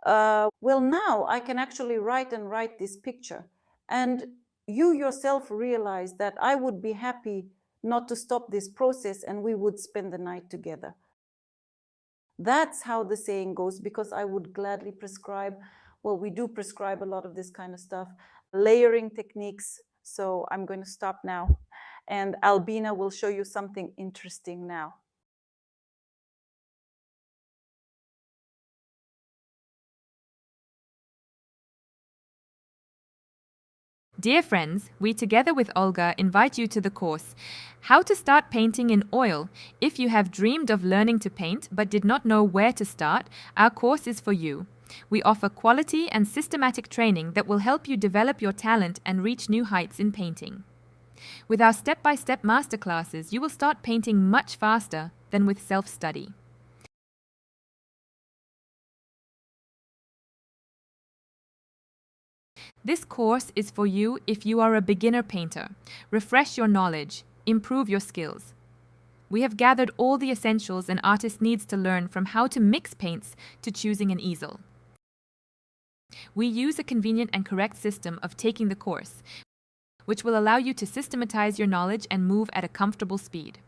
Well, now I can actually write this picture. And you yourself realize that I would be happy not to stop this process and we would spend the night together. That's how the saying goes, because I would gladly prescribe, well, we do prescribe a lot of this kind of stuff, layering techniques. So I'm going to stop now, and Albina will show you something interesting now. Dear friends, we together with Olga invite you to the course, How to Start Painting in Oil. If you have dreamed of learning to paint but did not know where to start, our course is for you. We offer quality and systematic training that will help you develop your talent and reach new heights in painting. With our step-by-step masterclasses, you will start painting much faster than with self-study. This course is for you if you are a beginner painter. Refresh your knowledge, improve your skills. We have gathered all the essentials an artist needs to learn, from how to mix paints to choosing an easel. We use a convenient and correct system of taking the course, which will allow you to systematize your knowledge and move at a comfortable speed.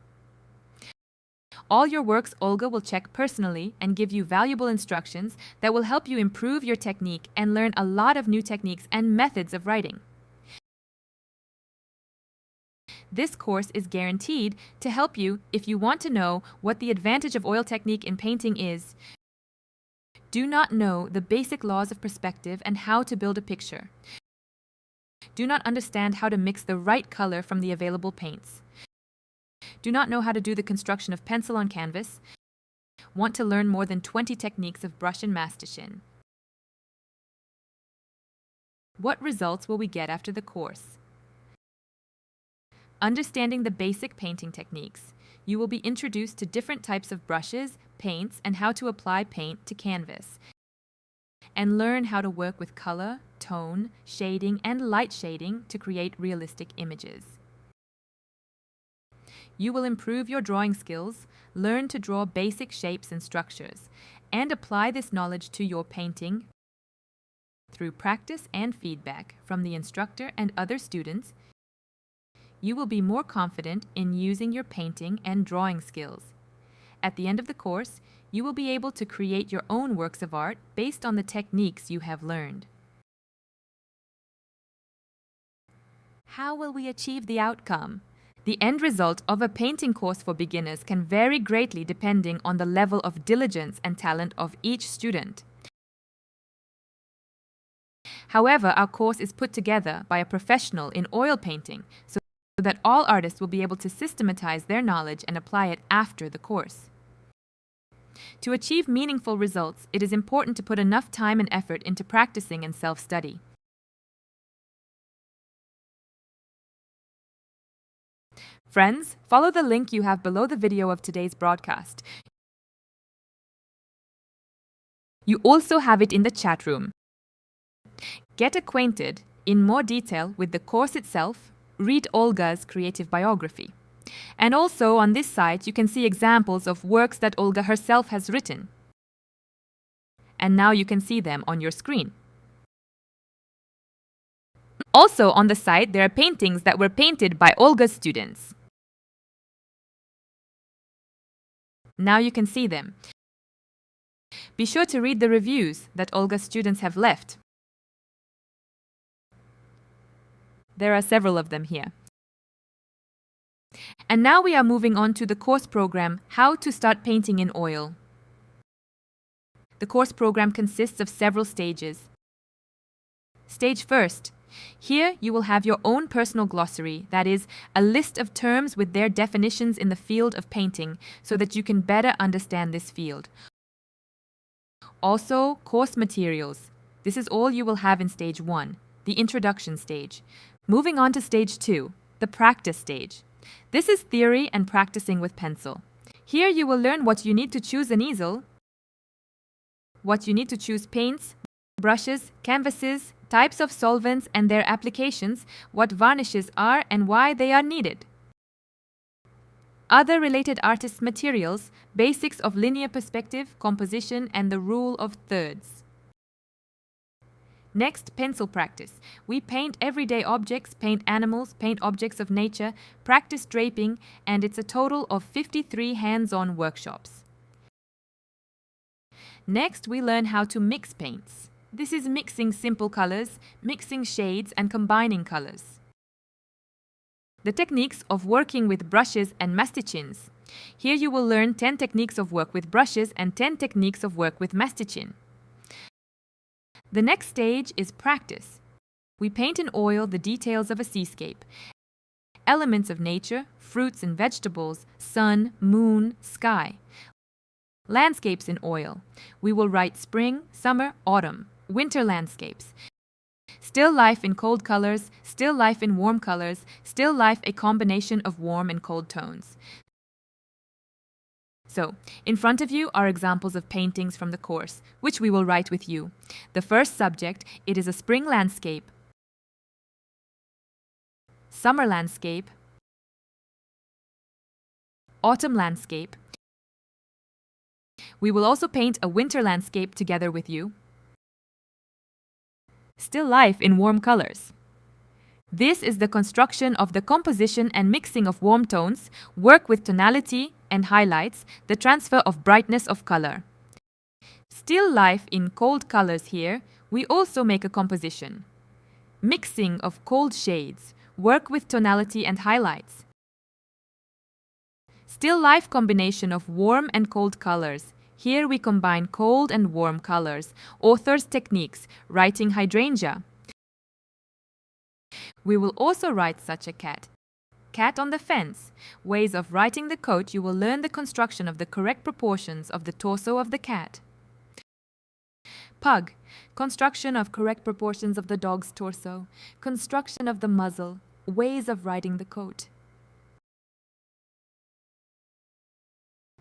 All your works Olga will check personally and give you valuable instructions that will help you improve your technique and learn a lot of new techniques and methods of writing. This course is guaranteed to help you if you want to know what the advantage of oil technique in painting is, do not know the basic laws of perspective and how to build a picture, do not understand how to mix the right color from the available paints, do not know how to do the construction of pencil on canvas, want to learn more than 20 techniques of brush and mastichin. What results will we get after the course? Understanding the basic painting techniques, you will be introduced to different types of brushes, paints, and how to apply paint to canvas, and learn how to work with color, tone, shading, and light shading to create realistic images. You will improve your drawing skills, learn to draw basic shapes and structures, and apply this knowledge to your painting through practice and feedback from the instructor and other students. You will be more confident in using your painting and drawing skills. At the end of the course, you will be able to create your own works of art based on the techniques you have learned. How will we achieve the outcome? The end result of a painting course for beginners can vary greatly depending on the level of diligence and talent of each student. However, our course is put together by a professional in oil painting, so that all artists will be able to systematize their knowledge and apply it after the course. To achieve meaningful results, it is important to put enough time and effort into practicing and self-study. Friends, follow the link you have below the video of today's broadcast. You also have it in the chat room. Get acquainted in more detail with the course itself, read Olga's creative biography. And also on this site you can see examples of works that Olga herself has written. And now you can see them on your screen. Also on the site there are paintings that were painted by Olga's students. Now you can see them. Be sure to read the reviews that Olga's students have left. There are several of them here. And now we are moving on to the course program, How to Start Painting in Oil. The course program consists of several stages. Stage first. Here you will have your own personal glossary, that is, a list of terms with their definitions in the field of painting, so that you can better understand this field. Also, course materials. This is all you will have in stage 1, the introduction stage. Moving on to stage 2, the practice stage. This is theory and practicing with pencil. Here you will learn what you need to choose an easel, what you need to choose paints, brushes, canvases, types of solvents and their applications, what varnishes are and why they are needed. Other related artist materials, basics of linear perspective, composition, and the rule of thirds. Next, pencil practice. We paint everyday objects, paint animals, paint objects of nature, practice draping, and it's a total of 53 hands-on workshops. Next, we learn how to mix paints. This is mixing simple colors, mixing shades, and combining colors. The techniques of working with brushes and masticins. Here you will learn 10 techniques of work with brushes and 10 techniques of work with masticin. The next stage is practice. We paint in oil the details of a seascape, elements of nature, fruits and vegetables, sun, moon, sky. Landscapes in oil. We will write spring, summer, autumn, winter landscapes. Still life in cold colors, still life in warm colors, still life a combination of warm and cold tones. So, in front of you are examples of paintings from the course, which we will write with you. The first subject, it is a spring landscape, summer landscape, autumn landscape. We will also paint a winter landscape together with you. Still life in warm colors. This is the construction of the composition and mixing of warm tones, work with tonality and highlights, the transfer of brightness of color. Still life in cold colors here, we also make a composition. Mixing of cold shades, work with tonality and highlights. Still life combination of warm and cold colors. Here we combine cold and warm colors. Author's techniques, writing hydrangea. We will also write such a cat. Cat on the fence. Ways of writing the coat, you will learn the construction of the correct proportions of the torso of the cat. Pug. Construction of correct proportions of the dog's torso. Construction of the muzzle. Ways of writing the coat.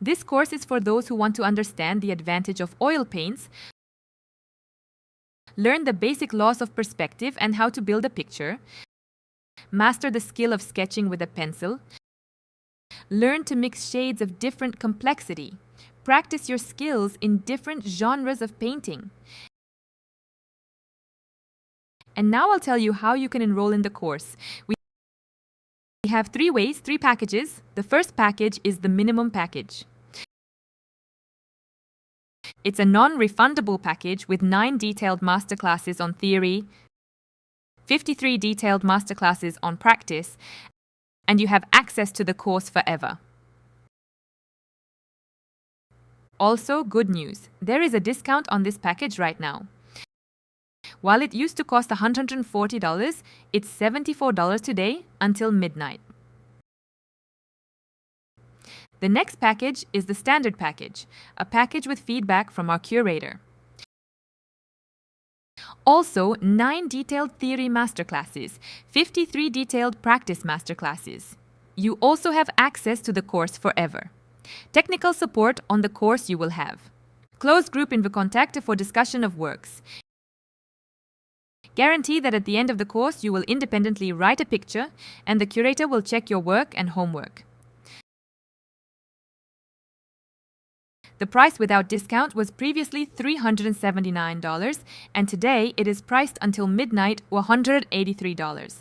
This course is for those who want to understand the advantage of oil paints, learn the basic laws of perspective and how to build a picture, master the skill of sketching with a pencil, learn to mix shades of different complexity, practice your skills in different genres of painting. And now I'll tell you how you can enroll in the course. We have 3 ways, 3 packages. The first package is the minimum package. It's a non-refundable package with 9 detailed masterclasses on theory, 53 detailed masterclasses on practice, and you have access to the course forever. Also, good news, there is a discount on this package right now. While it used to cost $140, it's $74 today until midnight. The next package is the standard package, a package with feedback from our curator. Also, 9 detailed theory masterclasses, 53 detailed practice masterclasses. You also have access to the course forever. Technical support on the course you will have. Closed group in Contact for discussion of works. Guarantee that at the end of the course you will independently write a picture and the curator will check your work and homework. The price without discount was previously $379 and today it is priced until midnight $183.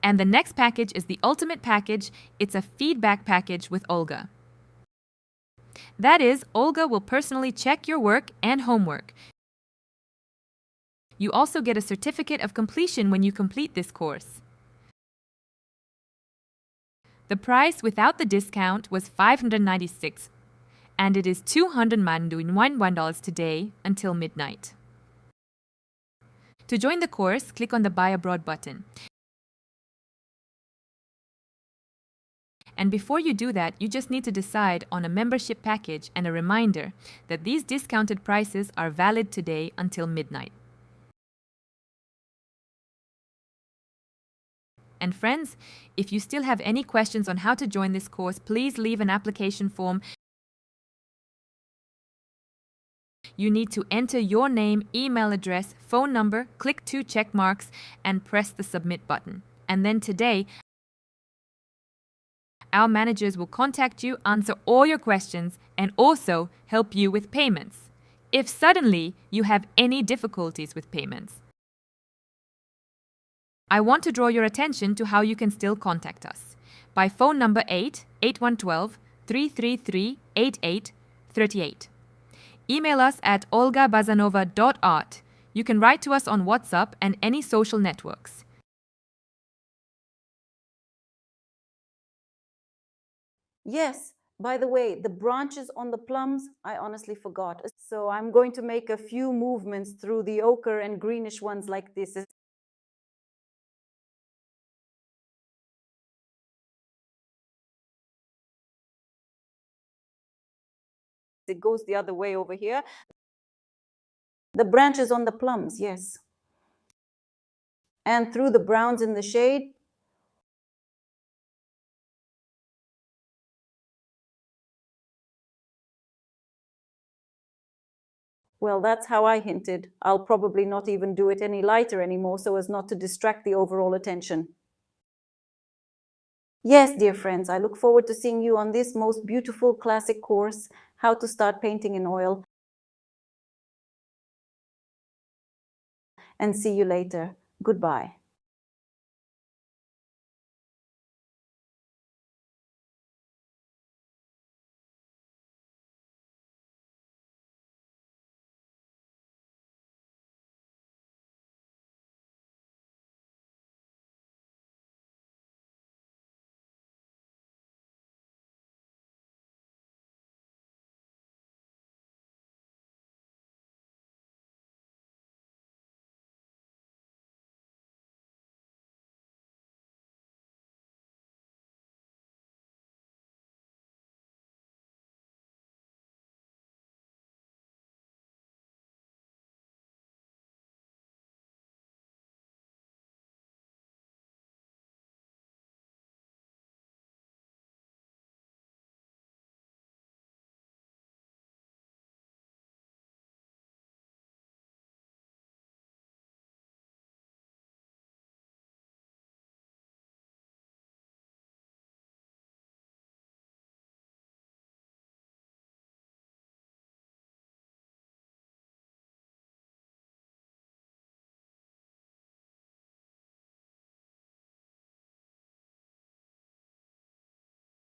And the next package is the ultimate package. It's a feedback package with Olga. That is, Olga will personally check your work and homework. You also get a certificate of completion when you complete this course. The price without the discount was $596, and it is $291 today until midnight. To join the course, click on the Buy Abroad button. And before you do that, you just need to decide on a membership package and a reminder that these discounted prices are valid today until midnight. And friends, if you still have any questions on how to join this course, please leave an application form. You need to enter your name, email address, phone number, click 2 check marks, and press the submit button. And then today, our managers will contact you, answer all your questions, and also help you with payments. if suddenly you have any difficulties with payments. I want to draw your attention to how you can still contact us. By phone number 88112-333-8838. Email us at olgabazanova.art. You can write to us on WhatsApp and any social networks. Yes, by the way, the branches on the plums, I honestly forgot. So I'm going to make a few movements through the ochre and greenish ones like this. It goes the other way over here. The branches on the plums, yes. And through the browns in the shade. Well, that's how I hinted. I'll probably not even do it any lighter anymore so as not to distract the overall attention. Yes, dear friends, I look forward to seeing you on this most beautiful classic course, How to Start Painting in Oil. And see you later. Goodbye.